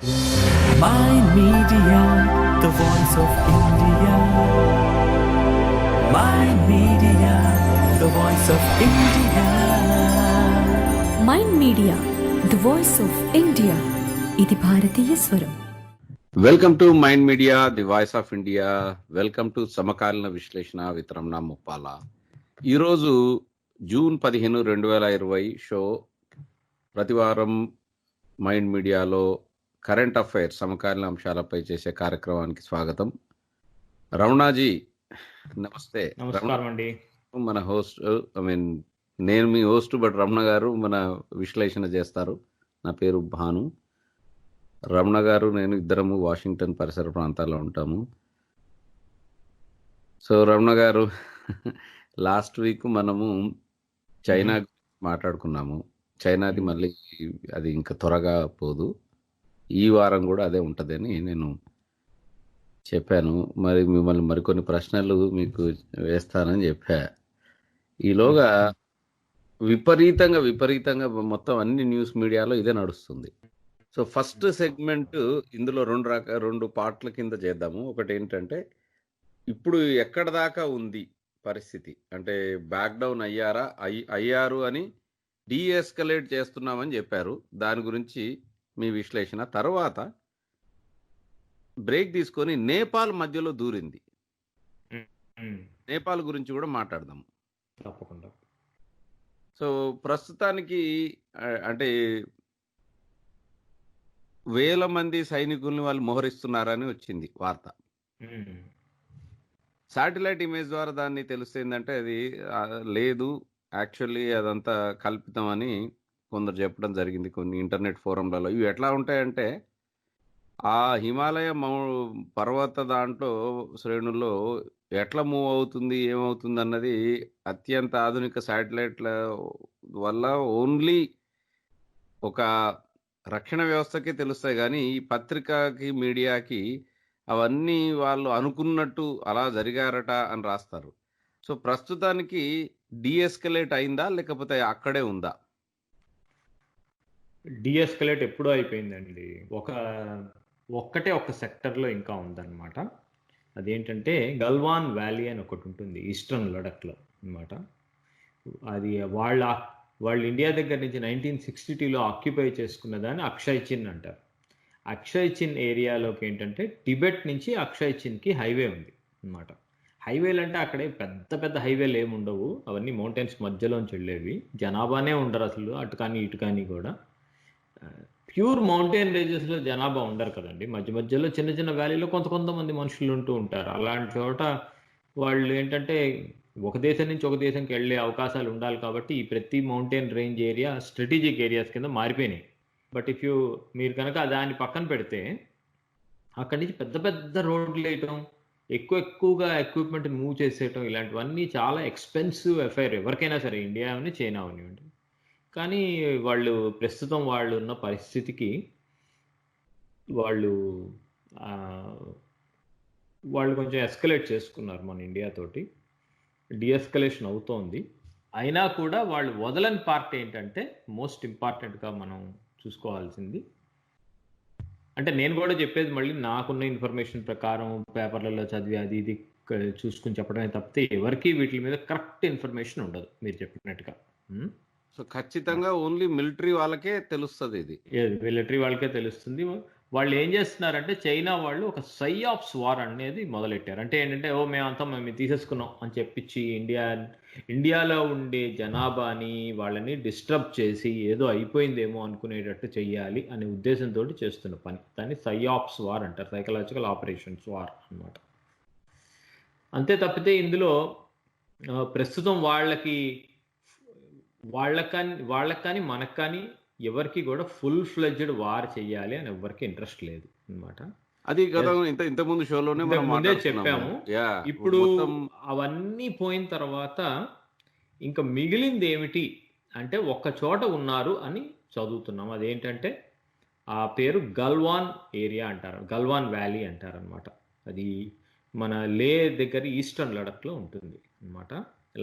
Mind Media, the voice of India. Mind Media, the voice of India. Mind media the voice of India. ఇది భారతీయ స్వరం. Welcome to mind media the voice of India. Welcome to సమకాలీన విశ్లేషణ with Ramana Muppala. ఈరోజు June 15, 2020 show. ప్రతివారం mind మీడియాలో current affairs సమకాలీన అంశాలపై చేసే కార్యక్రమానికి స్వాగతం. రమణాజీ నమస్తే. నమస్కారం అండి. మన హోస్ట్ నేను మీ హోస్ట్, బట్ రమణ గారు మన విశ్లేషణ చేస్తారు. నా పేరు భాను. రమణ గారు నేను ఇద్దరము వాషింగ్టన్ పరిసర ప్రాంతాల్లో ఉంటాము. సో రమణ గారు, లాస్ట్ వీక్ మనము చైనా మాట్లాడుకున్నాము. చైనాది మళ్ళీ అది ఇంకా త్వరగా పోదు, ఈ వారం కూడా అదే ఉంటుందని నేను చెప్పాను. మరి మిమ్మల్ని మరికొన్ని ప్రశ్నలు మీకు వేస్తానని చెప్పా. ఈలోగా విపరీతంగా మొత్తం అన్ని న్యూస్ మీడియాలో ఇదే నడుస్తుంది. సో ఫస్ట్ సెగ్మెంట్ ఇందులో రెండు పార్ట్ల కింద చేద్దాము. ఒకటి ఏంటంటే, ఇప్పుడు ఎక్కడ దాకా ఉంది పరిస్థితి, అంటే బ్యాక్ డౌన్ అయ్యారు అని డీఎస్కలేట్ చేస్తున్నామని చెప్పారు. దాని గురించి మీ విశ్లేషణ. తర్వాత బ్రేక్ తీసుకొని నేపాల్ మధ్యలో దూరింది, నేపాల్ గురించి కూడా మాట్లాడదాము తప్పకుండా. సో ప్రస్తుతానికి అంటే వేల మంది సైనికుల్ని వాళ్ళు మోహరిస్తున్నారని వచ్చింది వార్త. శాటిలైట్ ఇమేజ్ ద్వారా దాన్ని తెలుస్తుందంటే అది లేదు, యాక్చువల్లీ అదంతా కల్పితం అని కొందరు చెప్పడం జరిగింది కొన్ని ఇంటర్నెట్ ఫోరంలలో. ఇవి ఎట్లా ఉంటాయంటే, ఆ హిమాలయ పర్వత దాంట్లో శ్రేణుల్లో ఎట్లా మూవ్ అవుతుంది, ఏమవుతుంది అన్నది అత్యంత ఆధునిక శాటిలైట్ల వల్ల ఓన్లీ ఒక రక్షణ వ్యవస్థకే తెలుస్తాయి, కానీ ఈ పత్రికకి మీడియాకి అవన్నీ వాళ్ళు అనుకున్నట్టు అలా జరిగారట అని రాస్తారు. సో ప్రస్తుతానికి డీఎస్కలేట్ అయిందా లేకపోతే అక్కడే ఉందా? డీఎస్కలేట్ ఎప్పుడూ అయిపోయిందండి. ఒక్కటే ఒక సెక్టర్లో ఇంకా ఉందన్నమాట. అదేంటంటే గల్వాన్ వ్యాలీ అని ఒకటి ఉంటుంది ఈస్టర్న్ లడఖ్లో అనమాట. అది వాళ్ళు ఇండియా దగ్గర నుంచి 1962లో ఆక్యుపై చేసుకున్న దాన్ని అక్షయ్ చిన్ అంటారు. అక్షయ్ చిన్ ఏరియాలోకి ఏంటంటే టిబెట్ నుంచి అక్షయ్ చిన్కి హైవే ఉంది అనమాట. హైవేలు అంటే అక్కడే పెద్ద పెద్ద హైవేలు ఏమి ఉండవు, అవన్నీ మౌంటైన్స్ మధ్యలోంచి వెళ్ళేవి. జనాభానే ఉండరు అసలు, అటు కానీ ఇటు కానీ కూడా. ప్యూర్ మౌంటైన్ రేంజెస్లో జనాభా ఉండరు కదండి. మధ్యలో చిన్న చిన్న వ్యాలీలో కొంతమంది మనుషులు ఉంటూ ఉంటారు. అలాంటి చోట వాళ్ళు ఏంటంటే ఒక దేశం నుంచి ఒక దేశంకి వెళ్ళే అవకాశాలు ఉండాలి కాబట్టి ఈ ప్రతి mountain range area strategic areas కింద మారిపోయినాయి. బట్ మీరు కనుక దాన్ని పక్కన పెడితే అక్కడి నుంచి పెద్ద పెద్ద రోడ్లు వేయటం, ఎక్కువగా ఎక్విప్మెంట్ మూవ్ చేసేయటం, ఇలాంటివన్నీ చాలా ఎక్స్పెన్సివ్ అఫైర్ ఎవరికైనా సరే, ఇండియా అని చైనా అవనివ్వండి. కానీ ప్రస్తుతం వాళ్ళు ఉన్న పరిస్థితికి వాళ్ళు కొంచెం ఎస్కలేట్ చేసుకున్నారు మన ఇండియా తోటి. డీఎస్కలేషన్ అవుతోంది. అయినా కూడా వాళ్ళు వదలని పార్ట్ ఏంటంటే, మోస్ట్ ఇంపార్టెంట్గా మనం చూసుకోవాల్సింది, అంటే నేను కూడా చెప్పేది మళ్ళీ నాకున్న ఇన్ఫర్మేషన్ ప్రకారం పేపర్లలో చదివి అది ఇది చూసుకుని చెప్పడమే తప్పితే ఎవరికి వీటి మీద కరెక్ట్ ఇన్ఫర్మేషన్ ఉండదు మీరు చెప్పినట్టుగా. సో ఖచ్చితంగా ఓన్లీ మిలిటరీ వాళ్ళకే తెలుస్తుంది ఇది. మిలిటరీ వాళ్ళకే తెలుస్తుంది. వాళ్ళు ఏం చేస్తున్నారంటే చైనా వాళ్ళు ఒక సైఆప్స్ వార్ అనేది మొదలెట్టారు. అంటే ఏంటంటే, మేము తీసేసుకున్నాం అని చెప్పించి ఇండియాలో ఉండే జనాభాని వాళ్ళని డిస్టర్బ్ చేసి ఏదో అయిపోయిందేమో అనుకునేటట్టు చెయ్యాలి అనే ఉద్దేశంతో చేస్తున్న పని. దాన్ని సైఆప్స్ వార్ అంటారు, సైకలాజికల్ ఆపరేషన్స్ వార్ అన్నమాట. అంతే తప్పితే ఇందులో ప్రస్తుతం వాళ్ళకి కానీ మనకు కానీ ఎవరికి కూడా ఫుల్ ఫ్లెడ్జ్డ్ వార్ చెయ్యాలి అని ఎవరికి ఇంట్రెస్ట్ లేదు అనమాట. అది కదా ఇంతకుముందు షోలోనే మనం ముందే చెప్పాము. ఇప్పుడు అవన్నీ పోయిన తర్వాత ఇంకా మిగిలింది ఏమిటి అంటే, ఒక్క చోట ఉన్నారు అని చదువుతున్నాం. అదేంటంటే ఆ పేరు గల్వాన్ ఏరియా అంటారు, గల్వాన్ వ్యాలీ అంటారు అనమాట. అది మన లే దగ్గర ఈస్టర్న్ లడఖ్లో ఉంటుంది అనమాట.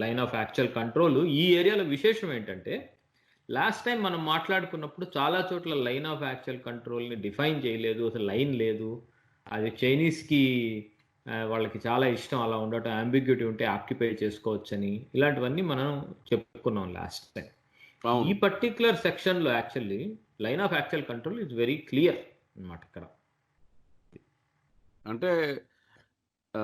Line of actual control. ఈ ఏరియాలో విశేషం ఏంటంటే, లాస్ట్ టైం మనం మాట్లాడుకున్నప్పుడు చాలా చోట్ల లైన్ ఆఫ్ యాక్చువల్ కంట్రోల్ని డిఫైన్ చేయలేదు, అసలు లైన్ లేదు. అది చైనీస్కి వాళ్ళకి చాలా ఇష్టం అలా ఉండటం, అంబిగ్యూటీ ఉంటే ఆక్యుపై చేసుకోవచ్చని, ఇలాంటివన్నీ మనం చెప్పుకున్నాం లాస్ట్ టైం. ఈ అవును పర్టిక్యులర్ సెక్షన్లో actually line of actual control is very clear అన్నమాట ఇక్కడ. అంటే ఆ,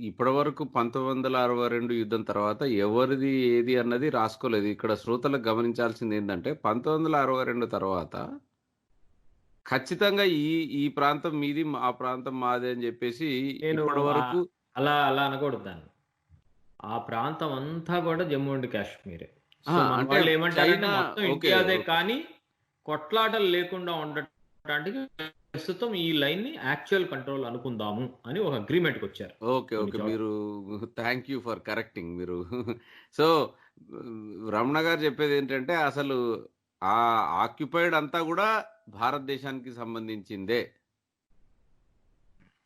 ఇప్పటి వరకు 1962 యుద్ధం తర్వాత ఎవరిది ఏది అన్నది రాసుకోలేదు. ఇక్కడ శ్రోతలకు గమనించాల్సింది ఏంటంటే 1962 తర్వాత ఖచ్చితంగా ఈ ఈ ప్రాంతం మీది, ఆ ప్రాంతం మాది అని చెప్పేసి నేను ఇప్పటి వరకు అలా అలా అనకూడదు దాన్ని. ఆ ప్రాంతం అంతా కూడా జమ్మూ అండ్ కాశ్మీరే. సో మన అంటే వాళ్ళు ఏమంటారంటే చైనా మొత్తం ఓకే ఇండియాదే, ఓకే కానీ కొట్లాటలు లేకుండా ఉండటానికి ప్రస్తుతం ఈ లైన్ ని యాక్చువల్ కంట్రోల్ అనుకుందాము అని ఒక అగ్రిమెంట్కి వచ్చారు ఓకే కొన్ని ఓకే చోట్ల. మీరు థ్యాంక్ యూ ఫర్ కరెక్టింగ్ మీరు. సో రమణ గారు చెప్పేది ఏంటంటే అసలు ఆ ఆక్యుపైడ్ అంతా కూడా భారతదేశానికి సంబంధించిందే,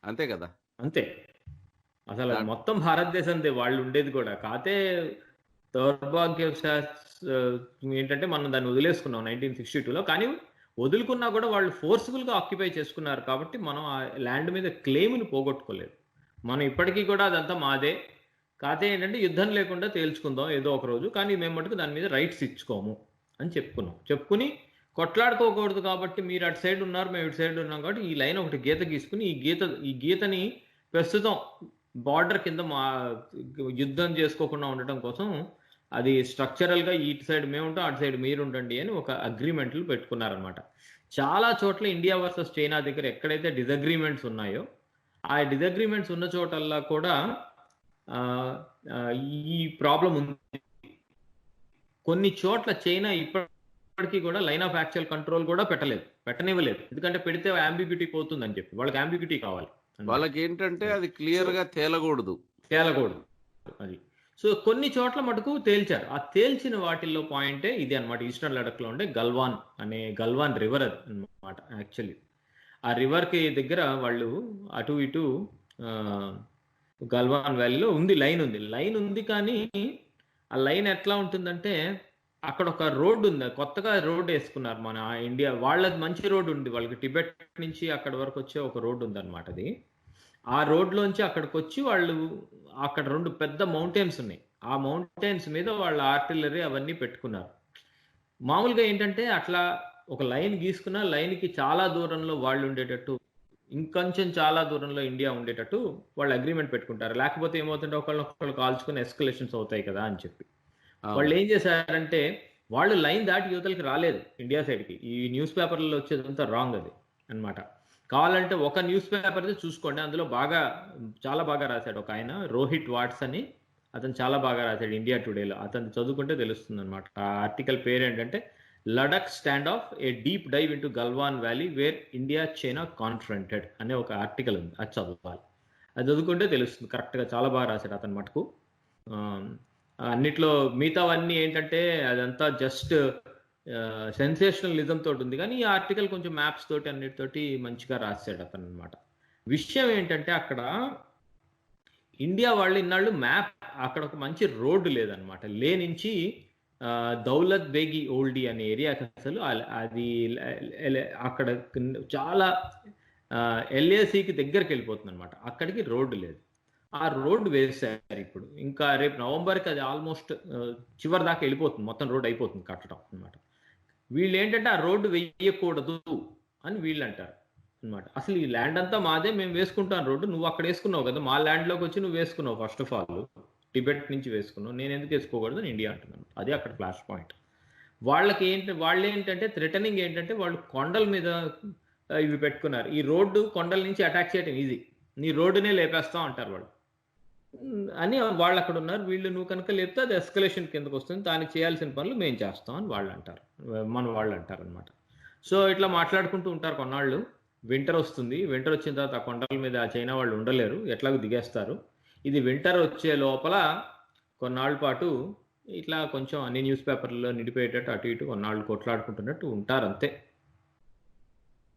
అంతే కదా? అంతే, అసలు అది దా- మొత్తం భారతదేశందే వాళ్ళు ఉండేది కూడా. కాతే దౌర్భాగ్య ఏంటంటే మనం దాన్ని వదిలేసుకున్నాం 1962లో. కానీ వదులుకున్నా కూడా వాళ్ళు ఫోర్స్ఫుల్గా ఆక్యుపై చేసుకున్నారు కాబట్టి మనం ఆ ల్యాండ్ మీద క్లెయిమ్ని పోగొట్టుకోలేదు. మనం ఇప్పటికీ కూడా అదంతా మాదే, కాతే ఏంటంటే యుద్ధం లేకుండా తేల్చుకుందాం ఏదో ఒక రోజు, కానీ మేము మటుకు దాని మీద రైట్స్ ఇచ్చుకోము అని చెప్పుకుని కొట్లాడుకోకూడదు కాబట్టి మీరు అటు సైడ్ ఉన్నారు, మేము ఇటు సైడ్ ఉన్నాం కాబట్టి ఈ లైన్ ఒకటి గీత గీసుకుని ఈ గీతని ప్రస్తుతం బార్డర్ కింద యుద్ధం చేసుకోకుండా ఉండటం కోసం అది స్ట్రక్చరల్గా ఇటు సైడ్ మేము ఉంటాం, అటు సైడ్ మీరు ఉండండి అని ఒక అగ్రిమెంట్లు పెట్టుకున్నారనమాట. చాలా చోట్ల ఇండియా వర్సెస్ చైనా దగ్గర ఎక్కడైతే డిజగ్రిమెంట్స్ ఉన్నాయో ఆ డిజగ్రిమెంట్స్ ఉన్న చోటల్లా కూడా ఆ, ఆ, ఈ ప్రాబ్లం ఉంది. కొన్ని చోట్ల చైనా ఇప్పటికీ కూడా లైన్ ఆఫ్ యాక్చువల్ కంట్రోల్ కూడా పెట్టనివ్వలేదు. ఎందుకంటే పెడితే అంబిగ్యూటీ పోతుందని చెప్పి వాళ్ళకి అంబిగ్యూటీ కావాలి అన్నమాట. వాళ్ళకి ఏంటంటే అది క్లియర్ గా తేలకూడదు. తేలకూడదు అది. సో కొన్ని చోట్ల మటుకు తేల్చారు. ఆ తేల్చిన వాటిల్లో పాయింటే ఇది అనమాట. ఈస్టర్న్ లడక్ లో ఉండే గల్వాన్ రివర్ అది అనమాట. యాక్చువల్లీ ఆ రివర్ కి దగ్గర వాళ్ళు అటు ఇటు గల్వాన్ వ్యాలీలో లైన్ ఉంది కానీ ఆ లైన్ ఎట్లా ఉంటుందంటే అక్కడ ఒక రోడ్డు ఉంది, కొత్తగా రోడ్డు వేసుకున్నారు మన ఇండియా వాళ్ళకి. మంచి రోడ్డు ఉంది వాళ్ళకి, టిబెట్ నుంచి అక్కడ వరకు వచ్చే ఒక రోడ్డు ఉంది అనమాట. అది ఆ రోడ్లోంచి అక్కడికి వచ్చి వాళ్ళు అక్కడ 2 పెద్ద మౌంటైన్స్ ఉన్నాయి. ఆ మౌంటైన్స్ మీద వాళ్ళ ఆర్టిలరీ అవన్నీ పెట్టుకున్నారు. మామూలుగా ఏంటంటే అట్లా ఒక లైన్ గీసుకున్న లైన్కి చాలా దూరంలో వాళ్ళు ఉండేటట్టు, ఇంకొంచెం చాలా దూరంలో ఇండియా ఉండేటట్టు వాళ్ళు అగ్రిమెంట్ పెట్టుకుంటారు. లేకపోతే ఏమవుతుంటే ఒకళ్ళు కాల్చుకుని ఎస్కలేషన్స్ అవుతాయి కదా అని చెప్పి వాళ్ళు ఏం చేశారంటే వాళ్ళు లైన్ దాటి యువతలకి రాలేదు ఇండియా సైడ్కి. ఈ న్యూస్ పేపర్లలో వచ్చేదంతా రాంగ్ అది అన్నమాట. కావాలంటే ఒక న్యూస్ పేపర్ చూసుకోండి, అందులో చాలా బాగా రాశాడు ఒక ఆయన, రోహిత్ వాట్స్ అని. అతను చాలా బాగా రాశాడు ఇండియా టుడేలో. అతను చదువుకుంటే తెలుస్తుంది అనమాట. ఆ ఆర్టికల్ పేరు ఏంటంటే Ladakh standoff a deep dive into Galwan valley where India China confronted అనే ఒక ఆర్టికల్ ఉంది. అది చదవాలి, అది చదువుకుంటే తెలుస్తుంది కరెక్ట్గా. చాలా బాగా రాశాడు అతను మటుకు. అన్నిట్లో మిగతావన్నీ ఏంటంటే అదంతా జస్ట్ సెన్సేషనలిజం తోటి ఉంది, కానీ ఈ ఆర్టికల్ కొంచెం మ్యాప్స్ తోటి అన్నిటితోటి మంచిగా రాశాడు అతను అనమాట. విషయం ఏంటంటే అక్కడ ఇండియా వాళ్ళు ఇన్నాళ్ళు మ్యాప్, అక్కడ ఒక మంచి రోడ్డు లేదనమాట. లే నుంచి దౌలత్ బేగి ఓల్డీ అనే ఏరియాకి అసలు అది అక్కడ చాలా ఎల్ఏసికి దగ్గరికి వెళ్ళిపోతుంది అనమాట. అక్కడికి రోడ్డు లేదు. ఆ రోడ్డు వేసారు ఇప్పుడు. ఇంకా రేపు నవంబర్కి అది ఆల్మోస్ట్ చివరి దాకా వెళ్ళిపోతుంది, మొత్తం రోడ్డు అయిపోతుంది కట్టడం అనమాట. వీళ్ళు ఏంటంటే ఆ రోడ్డు వేయకూడదు అని వీళ్ళు అంటారు అనమాట. అసలు ఈ ల్యాండ్ అంతా మాదే, మేము వేసుకుంటాం రోడ్డు, నువ్వు అక్కడ వేసుకున్నావు కదా, మా ల్యాండ్లోకి వచ్చి నువ్వు వేసుకున్నావు. ఫస్ట్ ఆఫ్ ఆల్ టిబెట్ నుంచి వేసుకున్నావు, నేను ఎందుకు వేసుకోకూడదు అని ఇండియా అంటున్నాను. అదే అక్కడ ఫ్లాష్ పాయింట్. వాళ్ళు ఏంటంటే థ్రెటనింగ్ ఏంటంటే వాళ్ళు కొండల మీద ఇవి పెట్టుకున్నారు. ఈ రోడ్డు కొండల నుంచి అటాక్ చేయడం ఈజీ, నీ రోడ్డునే లేపేస్తాం అంటారు వాళ్ళు అని వాళ్ళు అక్కడ ఉన్నారు. వీళ్ళు నువ్వు కనుక లేపితే అది ఎస్కలేషన్ కిందకు వస్తుంది, దానికి చేయాల్సిన పనులు మేము చేస్తాం అని వాళ్ళు అంటారు, వాళ్ళు అంటారు అనమాట. సో ఇట్లా మాట్లాడుకుంటూ ఉంటారు కొన్నాళ్ళు. వింటర్ వస్తుంది, వింటర్ వచ్చిన తర్వాత ఆ కొండల మీద చైనా వాళ్ళు ఉండలేరు, ఎట్లాగో దిగేస్తారు. ఇది వింటర్ వచ్చే లోపల కొన్నాళ్ళ పాటు ఇట్లా కొంచెం అన్ని న్యూస్ పేపర్లలో నిండిపోయేటట్టు అటు ఇటు కొన్నాళ్ళు కొట్లాడుకుంటున్నట్టు ఉంటారు అంతే.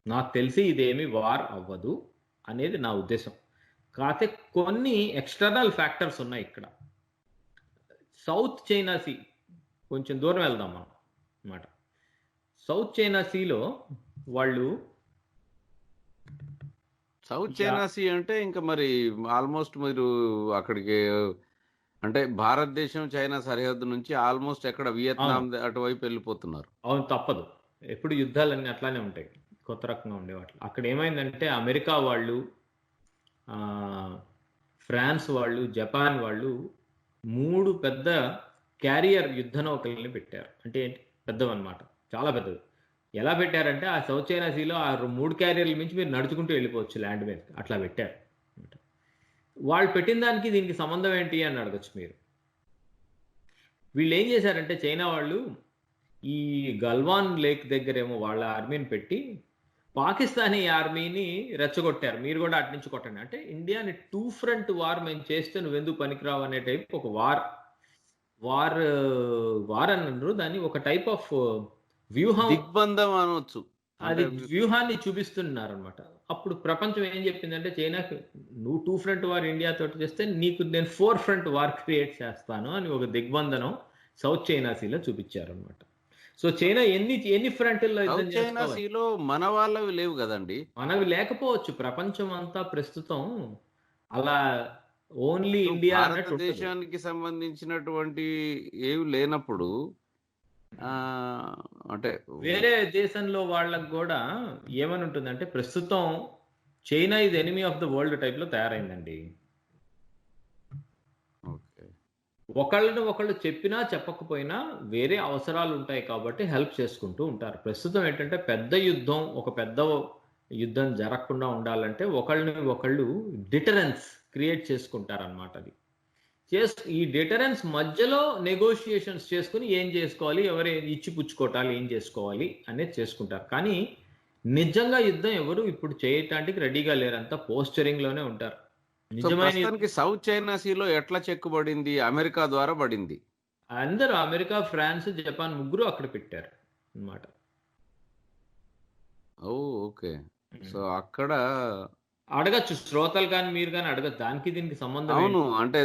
నాకు తెలిసి ఇదేమి వార్ అవ్వదు అనేది నా ఉద్దేశం. కాకపోతే కొన్ని ఎక్స్టర్నల్ ఫ్యాక్టర్స్ ఉన్నాయి ఇక్కడ. సౌత్ చైనా సీ కొంచెం దూరం వెళ్దాం మనం. అన్నమాట. సౌత్ చైనా సీలో వాళ్ళు సౌత్ చైనా సీ అంటే ఇంకా మరి ఆల్మోస్ట్ మీరు అక్కడికి అంటే భారతదేశం చైనా సరిహద్దు నుంచి ఆల్మోస్ట్ ఎక్కడ వియత్నాం అటువైపు వెళ్ళిపోతున్నారు. అవును, తప్పదు. ఎప్పుడు యుద్ధాలన్నీ అట్లానే ఉంటాయి, కొత్త రకంగా ఉండేవాట్లు. అక్కడ ఏమైందంటే అమెరికా వాళ్ళు, ఫ్రాన్స్ వాళ్ళు, జపాన్ వాళ్ళు 3 పెద్ద క్యారియర్ యుద్ధ నౌకల్ని పెట్టారు. అంటే ఏంటి, పెద్దవన్నమాట, చాలా పెద్దది. ఎలా పెట్టారంటే ఆ సౌత్ చైనా సీలో ఆ 3 క్యారియర్ల మించి మీరు నడుచుకుంటూ వెళ్ళిపోవచ్చు ల్యాండ్ మీద, అట్లా పెట్టారు. వాళ్ళు పెట్టిన దానికి దీనికి సంబంధం ఏంటి అని అడగచ్చు మీరు. వీళ్ళు ఏం చేశారంటే చైనా వాళ్ళు ఈ గల్వాన్ లేక్ దగ్గరేమో వాళ్ళ ఆర్మీని పెట్టి పాకిస్తానీ ఆర్మీని రెచ్చగొట్టారు. మీరు కూడా అటు నుంచి కొట్టండి అంటే, ఇండియాని 2 ఫ్రంట్ వార్ మేము చేస్తే నువ్వెందుకు పనికిరావు అనే టైప్ ఒక వార్ అని అన్నారు దాన్ని. ఒక టైప్ ఆఫ్ వ్యూహం, దిగ్బంధం అనొచ్చు. అది వ్యూహాన్ని చూపిస్తున్నారు అనమాట. అప్పుడు ప్రపంచం ఏం చెప్పిందంటే చైనాకి, నువ్వు 2 ఫ్రంట్ వార్ ఇండియా తోటి చేస్తే నీకు నేను 4 ఫ్రంట్ వార్ క్రియేట్ చేస్తాను అని ఒక దిగ్బంధనం సౌత్ చైనా సీలో చూపించారు అనమాట. సో చైనా ఎన్ని ఫ్రంట్లో సౌత్ చైనా సీలో మన వాళ్ళవి లేవు కదండి. మనవి లేకపోవచ్చు. ప్రపంచం అంతా ప్రస్తుతం అలా ఓన్లీ ఇండియా భారతదేశానికి సంబంధించినటువంటి ఏవి లేనప్పుడు అంటే వేరే దేశంలో వాళ్ళకు కూడా ఏమని ఉంటుందంటే, ప్రస్తుతం China is enemy of the world type లో తయారైందండి. ఒకళ్ళు చెప్పినా చెప్పకపోయినా వేరే అవసరాలు ఉంటాయి కాబట్టి హెల్ప్ చేసుకుంటూ ఉంటారు. ప్రస్తుతం ఏంటంటే ఒక పెద్ద యుద్ధం జరగకుండా ఉండాలంటే ఒకళ్ళు డిటరెన్స్ క్రియేట్ చేసుకుంటారు అనమాట. అది ఈ డిటరెన్స్ మధ్యలో నెగోషియేషన్స్ చేసుకుని ఏం చేసుకోవాలి, ఎవరు ఇచ్చి పుచ్చుకోవటాలు ఏం చేసుకోవాలి అనేది చేసుకుంటారు. కానీ నిజంగా యుద్ధం ఎవరు ఇప్పుడు చేయటానికి రెడీగా లేరంతా పోస్చరింగ్ లోనే ఉంటారు. నిజమైన సౌత్ చైనా సీలో ఎట్లా చెక్కుబడింది? అమెరికా ద్వారా పడింది. అందరూ అమెరికా, ఫ్రాన్స్, జపాన్ ముగ్గురు అక్కడ పెట్టారు అన్నమాట. ఓకే. సో అక్కడ అడగచ్చు శ్రోతలు కానీ మీరు కానీ అడగచ్చు, దానికి దీనికి సంబంధం. అవును, అంటే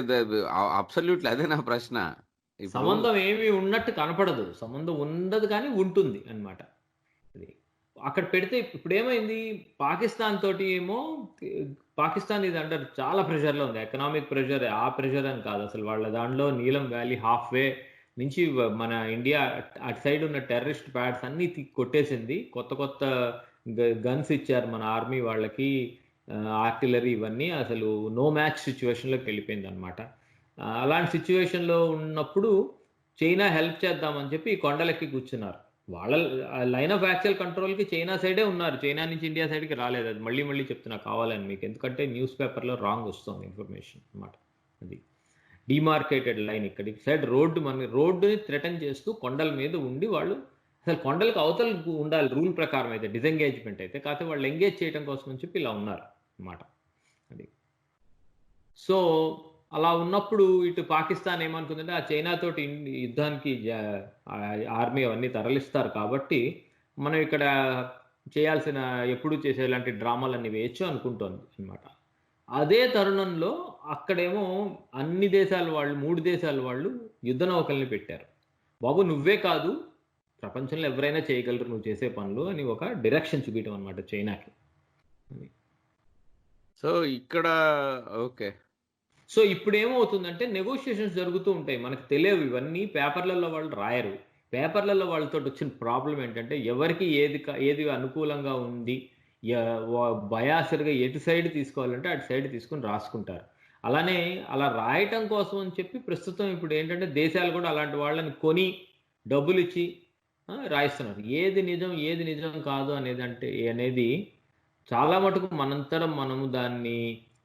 అబ్సల్యూట్లీ అదే నా ప్రశ్న. సంబంధం ఏమి ఉన్నట్టు కనపడదు, సంబంధం ఉండదు కానీ ఉంటుంది అన్నమాట. అది అక్కడ పెడితే ఇప్పుడు ఏమైంది, పాకిస్తాన్ తోటి ఏమో, పాకిస్తాన్ ఇది అంటారు చాలా ప్రెషర్లో ఉంది, ఎకనామిక్ ప్రెషర్, ఆ ప్రెషర్ అని కాదు అసలు. వాళ్ళ దాంట్లో నీలం వ్యాలీ హాఫ్-వే నుంచి మన ఇండియా అటు సైడ్ ఉన్న టెర్రరిస్ట్ ప్యాడ్స్ అన్నీ కొట్టేసింది. కొత్త గన్స్ ఇచ్చారు మన ఆర్మీ వాళ్ళకి, ఆర్టిలరీ, ఇవన్నీ అసలు నో మ్యాచ్ సిచ్యువేషన్లోకి వెళ్ళిపోయింది అనమాట. అలాంటి సిచ్యువేషన్లో ఉన్నప్పుడు చైనా హెల్ప్ చేద్దామని చెప్పి ఈ కొండలెక్కి కూర్చున్నారు. వాళ్ళ లైన్ ఆఫ్ యాక్చువల్ కంట్రోల్కి చైనా సైడే ఉన్నారు, చైనా నుంచి ఇండియా సైడ్కి రాలేదు. అది మళ్ళీ చెప్తున్నా కావాలని మీకు, ఎందుకంటే న్యూస్ పేపర్లో రాంగ్ వస్తుంది ఇన్ఫర్మేషన్ అనమాట. అది డిమార్కేటెడ్ లైన్. ఇక్కడ సైడ్ రోడ్డుని థ్రెటన్ చేస్తూ కొండల మీద ఉండి వాళ్ళు, అసలు కొండలకు అవతల ఉండాలి రూల్ ప్రకారం అయితే, డిసెంగేజ్మెంట్ అయితే, కాకపోతే వాళ్ళు ఎంగేజ్ చేయడం కోసం అని చెప్పి ఇలా ఉన్నారు అన్నమాట. అది సో అలా ఉన్నప్పుడు ఇటు పాకిస్తాన్ ఏమనుకుందంటే, ఆ చైనా తోటి యుద్ధానికి ఆర్మీ అవన్నీ తరలిస్తారు కాబట్టి మనం ఇక్కడ చేయాల్సిన, ఎప్పుడు చేసే ఇలాంటి డ్రామాలన్నీ వేయచ్చు అనుకుంటోంది అనమాట. అదే తరుణంలో అక్కడేమో అన్ని దేశాల వాళ్ళు, 3 దేశాల వాళ్ళు యుద్ధ నౌకల్ని పెట్టారు. బాబు నువ్వే కాదు, ప్రపంచంలో ఎవరైనా చేయగలరు నువ్వు చేసే పనులు అని ఒక డైరెక్షన్ చూపించడం అనమాట చైనాకి. సో ఇక్కడ ఓకే. సో ఇప్పుడు ఏమవుతుందంటే నెగోషియేషన్స్ జరుగుతూ ఉంటాయి, మనకు తెలియవు ఇవన్నీ, పేపర్లలో వాళ్ళు రాయరు. పేపర్లలో వాళ్ళతో వచ్చిన ప్రాబ్లం ఏంటంటే, ఎవరికి ఏది అనుకూలంగా ఉంది, బయాసర్గా ఎటు సైడ్ తీసుకోవాలంటే అటు సైడ్ తీసుకుని రాసుకుంటారు. అలా రాయటం కోసం అని చెప్పి ప్రస్తుతం ఇప్పుడు ఏంటంటే దేశాలు కూడా అలాంటి వాళ్ళని కొని డబ్బులు ఇచ్చి రాయిస్తున్నారు. ఏది నిజం కాదు అనేది చాలా మటుకు మనము దాన్ని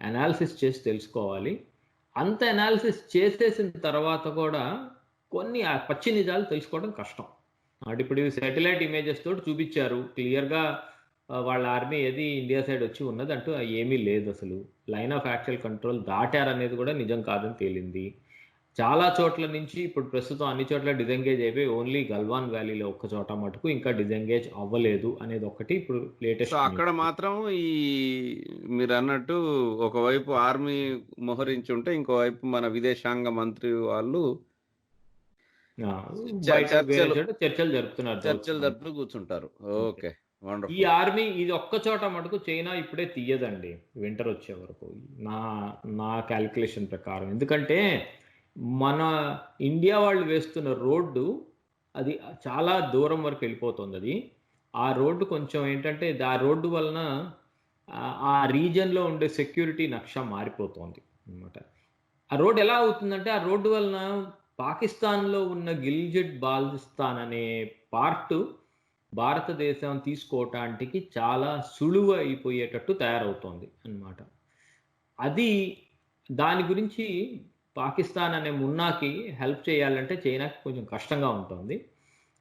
అనాలిసిస్ చేసి తెలుసుకోవాలి. అంత అనాలిసిస్ చేసేసిన తర్వాత కూడా కొన్ని పచ్చి నిజాలు తెలుసుకోవడం కష్టం. అంటే ఇప్పుడు శాటిలైట్ ఇమేజెస్ తోటి చూపించారు క్లియర్గా, వాళ్ళ ఆర్మీ ఏది ఇండియా సైడ్ వచ్చి ఉన్నది అంటూ ఏమీ లేదు. అసలు లైన్ ఆఫ్ యాక్చువల్ కంట్రోల్ దాటారనేది కూడా నిజం కాదని తేలింది. చాలా చోట్ల నుంచి ఇప్పుడు ప్రస్తుతం అన్ని చోట్ల డిజెంగేజ్ అయిపోయి ఓన్లీ గల్వాన్ వ్యాలీలో ఒక్క చోట మటుకు ఇంకా డిజెంగేజ్ అవ్వలేదు అనేది ఒకటి ఇప్పుడు లేటెస్ట్. అక్కడ మాత్రం ఈ మీరు అన్నట్టు ఒకవైపు ఆర్మీ మోహరించి ఉంటే ఇంకోవైపు మన విదేశాంగ మంత్రి వాళ్ళు ఆ, బయట వేరే చర్చలు చోట చర్చలు జరుపుతున్నారు చర్చలు దౌత్యం. జరుపుతూ కూర్చుంటారు. అంతే. ఓకే, ఈ వండర్ఫుల్. ఆర్మీ ఇది ఒక్క చోట మటుకు చైనా ఇప్పుడే తీయదండి వింటర్ వచ్చే వరకు, నా నా క్యాలిక్యులేషన్ ప్రకారం. ఎందుకంటే మన ఇండియా వాళ్ళు వేస్తున్న రోడ్డు అది చాలా దూరం వరకు వెళ్ళిపోతుంది. అది ఆ రోడ్డు కొంచెం ఏంటంటే ఆ రోడ్డు వలన ఆ రీజన్లో ఉండే సెక్యూరిటీ నక్ష మారిపోతుంది అనమాట. ఆ రోడ్ ఎలా అవుతుందంటే ఆ రోడ్డు వలన పాకిస్తాన్లో ఉన్న గిల్జిట్ బాల్టిస్తాన్ అనే పార్ట్ భారతదేశం తీసుకోవటానికి చాలా సులువు అయిపోయేటట్టు తయారవుతోంది అన్నమాట. అది దాని గురించి పాకిస్తాన్ అనే మున్నాకి హెల్ప్ చేయాలంటే చైనాకి కొంచెం కష్టంగా ఉంటుంది.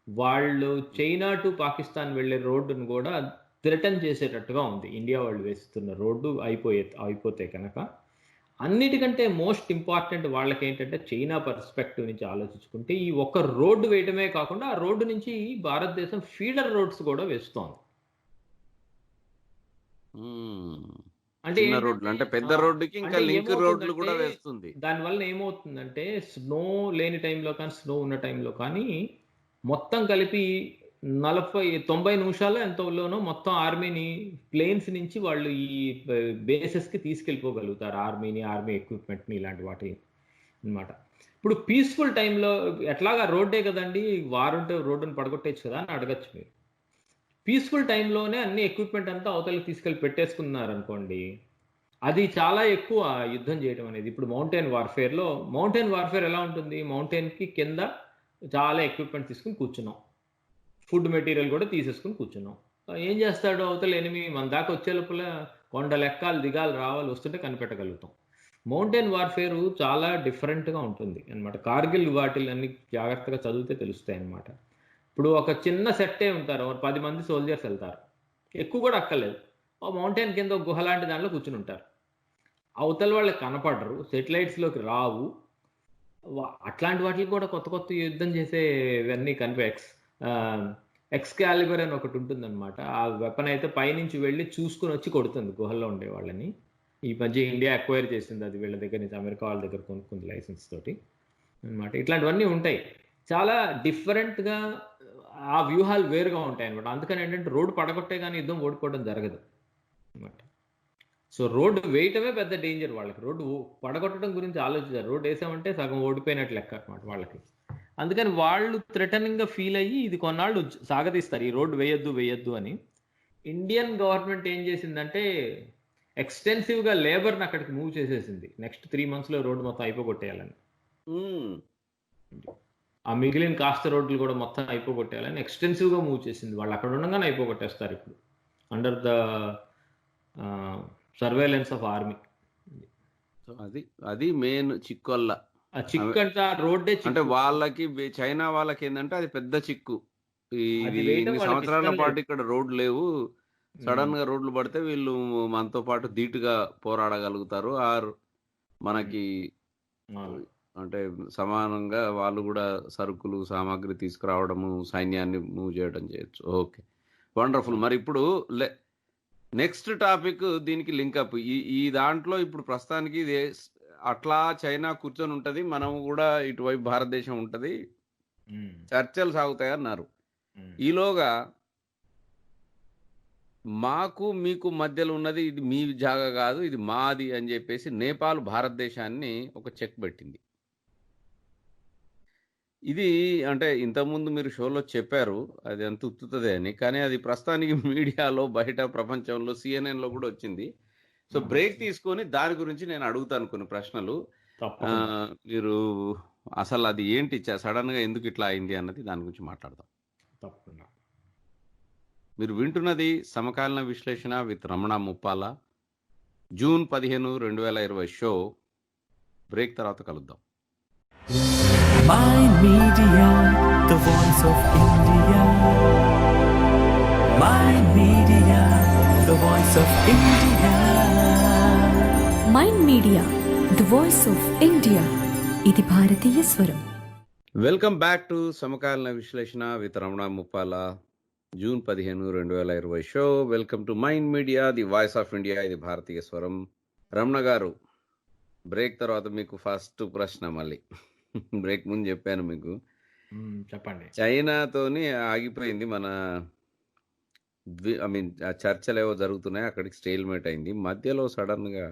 వాళ్ళు చైనా టు పాకిస్తాన్ వెళ్ళే రోడ్డును కూడా థ్రెటన్ చేసేటట్టుగా ఉంది ఇండియా వాళ్ళు వేస్తున్న రోడ్డు అయిపోతే కనుక. అన్నిటికంటే మోస్ట్ ఇంపార్టెంట్ వాళ్ళకి ఏంటంటే చైనా పర్స్పెక్టివ్ నుంచి ఆలోచించుకుంటే ఈ ఒక్క రోడ్డు వేయడమే కాకుండా ఆ రోడ్డు నుంచి భారతదేశం ఫీడర్ రోడ్స్ కూడా వేస్తోంది. అంటే చిన్న ఏంటంటే రోడ్లు అంటే పెద్ద రోడ్డుకి ఇంకా అంటే లింక్ రోడ్లు కూడా ఏమవుతుందంటే వేస్తుంది. దానివల్ల ఏమవుతుందంటే స్నో లేని టైంలో కానీ స్నో ఉన్న టైంలో కానీ మొత్తం కలిపి 90 నిమిషాలు ఎంతలోనో మొత్తం ఆర్మీని ప్లేన్స్ నుంచి వాళ్ళు ఈ బేసెస్కి తీసుకెళ్ళిపోగలుగుతారు, ఆర్మీ ఎక్విప్మెంట్ని ఇలాంటి వాటి అన్నమాట. ఇప్పుడు పీస్ఫుల్ టైంలో ఎట్లాగా రోడ్డే కదండి, వారుంటే రోడ్డుని పడగొట్టేచ్చు కదా అని అడగచ్చు మీరు. పీస్ఫుల్ టైంలోనే అన్ని ఎక్విప్మెంట్ అంతా అవతలకి తీసుకెళ్ళి పెట్టేసుకున్నారు అనుకోండి, అది చాలా ఎక్కువ యుద్ధం చేయడం అనేది. ఇప్పుడు మౌంటైన్ వార్ఫేర్ ఎలా ఉంటుంది, మౌంటైన్కి కింద చాలా ఎక్విప్మెంట్ తీసుకుని కూర్చున్నాం, ఫుడ్ మెటీరియల్ కూడా తీసేసుకుని కూర్చున్నాం. ఏం చేస్తాడు అవతల ఎనిమి మన దాకా వచ్చే లోపల కొండలు ఎక్కాలి దిగాలి రావాలి వస్తుంటే కనిపెట్టగలుగుతాం. మౌంటైన్ వార్ఫేర్ చాలా డిఫరెంట్గా ఉంటుంది అన్నమాట. కార్గిల్ వాటిల్ అన్ని జాగ్రత్తగా చదివితే తెలుస్తాయి అన్నమాట. ఇప్పుడు ఒక చిన్న సెట్టే ఉంటారు, 10 మంది సోల్జర్స్ వెళ్తారు, ఎక్కువ కూడా అక్కర్లేదు. ఓ మౌంటైన్ కింద ఒక గుహ లాంటి దాంట్లో కూర్చుని ఉంటారు, అవతల వాళ్ళకి కనపడరు, సెటిలైట్స్లోకి రావు. అట్లాంటి వాటికి కూడా కొత్త యుద్ధం చేసే ఇవన్నీ ఎక్స్కాలిబర్ అని ఒకటి ఉంటుందన్నమాట. ఆ వెపన్ అయితే పైనుంచి వెళ్ళి చూసుకుని వచ్చి కొడుతుంది గుహల్లో ఉండే వాళ్ళని. ఈ మధ్య ఇండియా అక్వైర్ చేసింది అది వీళ్ళ దగ్గర నుంచి, అమెరికా వాళ్ళ దగ్గర కొనుక్కుంది లైసెన్స్ తోటి అన్నమాట. ఇట్లాంటివన్నీ ఉంటాయి, చాలా డిఫరెంట్గా ఆ వ్యూహాలు వేరుగా ఉంటాయి అనమాట. అందుకని ఏంటంటే రోడ్డు పడగొట్టే కానీ యుద్ధం ఓడిపోవడం జరగదు అనమాట. సో రోడ్డు వేయటమే పెద్ద డేంజర్ వాళ్ళకి, రోడ్డు పడగొట్టడం గురించి ఆలోచించారు. రోడ్డు వేసామంటే సగం ఓడిపోయినట్లు లెక్క అనమాట వాళ్ళకి. అందుకని వాళ్ళు థ్రెటనింగ్గా ఫీల్ అయ్యి ఇది కొన్నాళ్ళు సాగదీస్తారు, ఈ రోడ్డు వేయొద్దు అని. ఇండియన్ గవర్నమెంట్ ఏం చేసిందంటే ఎక్స్టెన్సివ్గా లేబర్ని అక్కడికి మూవ్ చేసేసింది, నెక్స్ట్ 3 monthsలో రోడ్డు మొత్తం అయిపోగొట్టేయాలని. ఆ మిగిలిన కాస్త రోడ్లు కూడా మొత్తం అయిపోగొట్టేయాలని ఎక్స్టెన్సివ్గా మూవ్ చేసింది. వాళ్ళు అక్కడ ఉండగానే అయిపోగొట్టేస్తారు ఇప్పుడు under the surveillance of army. అది మెయిన్ చిక్కొల్ల. ఆ చిక్కు అంటే ఆ రోడ్డే అంటే వాళ్ళకి చైనా వాళ్ళకి ఏంటంటే అది పెద్ద చిక్కు. ఇన్ని సంవత్సరాల పాటు ఇక్కడ రోడ్లు లేవు, సడన్ గా రోడ్లు పడితే వీళ్ళు మనతో పాటు ధీటుగా పోరాడగలుగుతారు, ఆర్ మనకి అంటే సమానంగా వాళ్ళు కూడా సరుకులు సామాగ్రి తీసుకురావడము, సైన్యాన్ని మూవ్ చేయడం చేయొచ్చు. Okay, wonderful. మరి ఇప్పుడు నెక్స్ట్ టాపిక్ దీనికి లింకప్. ఈ దాంట్లో ఇప్పుడు ప్రస్తుతానికి అట్లా చైనా కూర్చొని ఉంటది, మనం కూడా ఇటువైపు భారతదేశం ఉంటది, చర్చలు సాగుతాయన్నారు. ఈలోగా మాకు మీకు మధ్యలో ఉన్నది ఇది మీ జాగా కాదు, ఇది మాది అని చెప్పేసి నేపాల్ భారతదేశాన్ని ఒక చెక్ పెట్టింది. ఇది అంటే ఇంతకుముందు మీరు షోలో చెప్పారు అది అంత ఉత్తుతుంది అని, కానీ అది ప్రస్తుతానికి మీడియాలో బయట ప్రపంచంలో CNN లో కూడా వచ్చింది. సో బ్రేక్ తీసుకొని దాని గురించి నేను అడుగుతాను కొన్ని ప్రశ్నలు. మీరు అసలు అది ఏంటి సడన్ గా ఎందుకు ఇట్లా అయింది అన్నది దాని గురించి మాట్లాడదాం. తప్పకుండా. మీరు వింటున్నది సమకాలీన విశ్లేషణ with Ramana Muppala, June 15, 2020 show. Break తర్వాత కలుద్దాం. Mind Media, the voice of India. Mind Media, the voice of India. Mind media the voice of India, ఇది భారతీయ స్వరం. వెల్కమ్ బ్యాక్ టు సమకాలీన విశ్లేషణ with Ramana Muppala, June 15, 2020 show. Welcome to mind media, the voice of India, ఇది భారతీయ స్వరం. రమణ గారు, break తర్వాత మీకు first ప్రశ్న. మళ్ళీ బ్రేక్ ముందు చెప్పాను మీకు చెప్పండి. చైనాతోని ఆగిపోయింది మన ఆ చర్చలేవో జరుగుతున్నాయి. అక్కడికి స్టేల్‌మేట్ అయింది. మధ్యలో సడెన్‌గా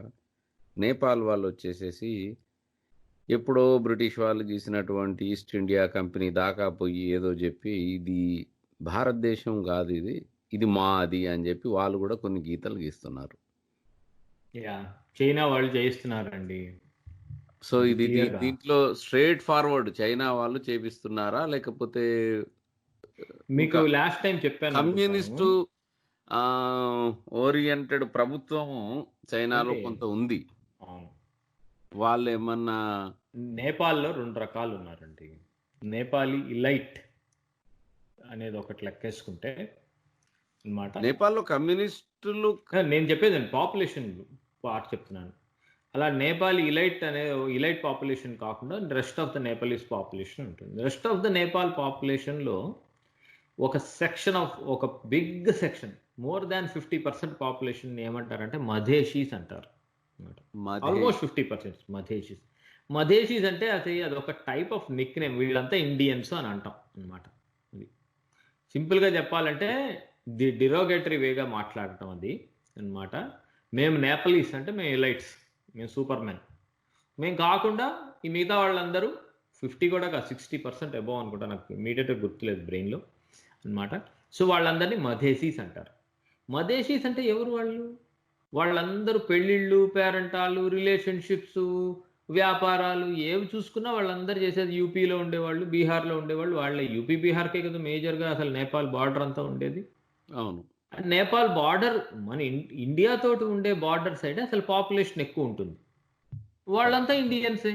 నేపాల్ వాళ్ళొచ్చేసేసి ఎప్పుడో బ్రిటిష్ వాళ్ళు గీసినటువంటి ఈస్ట్ ఇండియా కంపెనీ దాకా పోయి ఏదో జెప్పి, ఇది భారతదేశం గాదిది. ఇది మాది అని జెప్పి వాళ్ళు గూడా కొన్ని గీతలు గీస్తున్నారు. యాహ్! చైనా వాళ్ళు చేయిస్తున్నారండి. సో, అది ఇది క్లియర్‌గా. దీంట్లో స్ట్రెయిట్ ఫార్వర్డ్ చైనా వాళ్ళు చేపిస్తున్నారా? లేకపోతే మీకు ఇంకా లాస్ట్ టైమ్ చెప్పాననుకుంటాను. కమ్యూనిస్టు ఆహ్, ఓరియెంటెడ్ ప్రభుత్వము చైనాలో అంటే కొంత ఉంది. అవును. వాళ్ళేమన్నా నేపాల్‌లో 2 రకాలున్నారండి. నేపాలీ ఇలైట్ అనేది ఒకటి లెక్కేసుకుంటే అన్నమాట. నేపాల్‌లో కమ్యూనిస్టులు నేను చెప్పేదండి పాపులేషన్ పార్ట్ చెప్తున్నాను. అలా నేపాలీ ఇలైట్ పాపులేషన్ కాకుండా rest of the Nepalese population ఉంటుంది. రెస్ట్ ఆఫ్ ద నేపాల్ పాపులేషన్‌లో ఒక సెక్షన్ ఆఫ్ ఒక బిగ్ సెక్షన్ మోర్ దాన్ 50% పాపులేషన్‌ని ఏమంటారంటే మధేషీస్ అంటారు అన్నమాట. మధేష్ ఆల్మోస్ట్ 50% మధేషీస్. మధేషీస్ అంటే అదొక టైప్ ఆఫ్ నిక్‌నేమ్. వీళ్ళంతా ఇండియన్స్ అని అంటాం అన్నమాట. ఇది. సింపుల్‌గా చెప్పాలంటే డిరోగేటరీ వేగా మాట్లాడటం అది అన్నమాట. మేము నేపాలీస్ అంటే మేము ఎలైట్స్. మేము సూపర్ మెన్. మేము కాకుండా ఈ మిగతా వాళ్ళందరూ 50 కూడా కాదు 60% అబోవ్ అనుకుంటా. నాకు ఇమ్మీడియేట్‌గా గుర్తులేదు బ్రెయిన్‌లో అన్నమాట. సో, వాళ్ళందరినీ మధేసీస్ అంటారు. మధేసీస్ అంటే ఎవరు వాళ్ళు? వాళ్ళందరూ పెళ్ళిళ్ళు, పేరంటాలు, రిలేషన్‌షిప్సు, వ్యాపారాలు ఏవి చూసుకున్నా వాళ్ళందరూ చేసేది యూపీలో ఉండేవాళ్ళు, బీహార్‌లో ఉండేవాళ్ళు వాళ్ళే. యూపీ, బీహార్‌కే కదా మేజర్‌గా అసలు నేపాల్ బార్డర్ అంతా ఉండేది. అవును. నేపాల్ బార్డర్ మన ఇండియా తోటి ఉండే బార్డర్ సైడ్ అసలు పాపులేషన్ ఎక్కువ ఉంటుంది. వాళ్ళంతా ఇండియన్సే.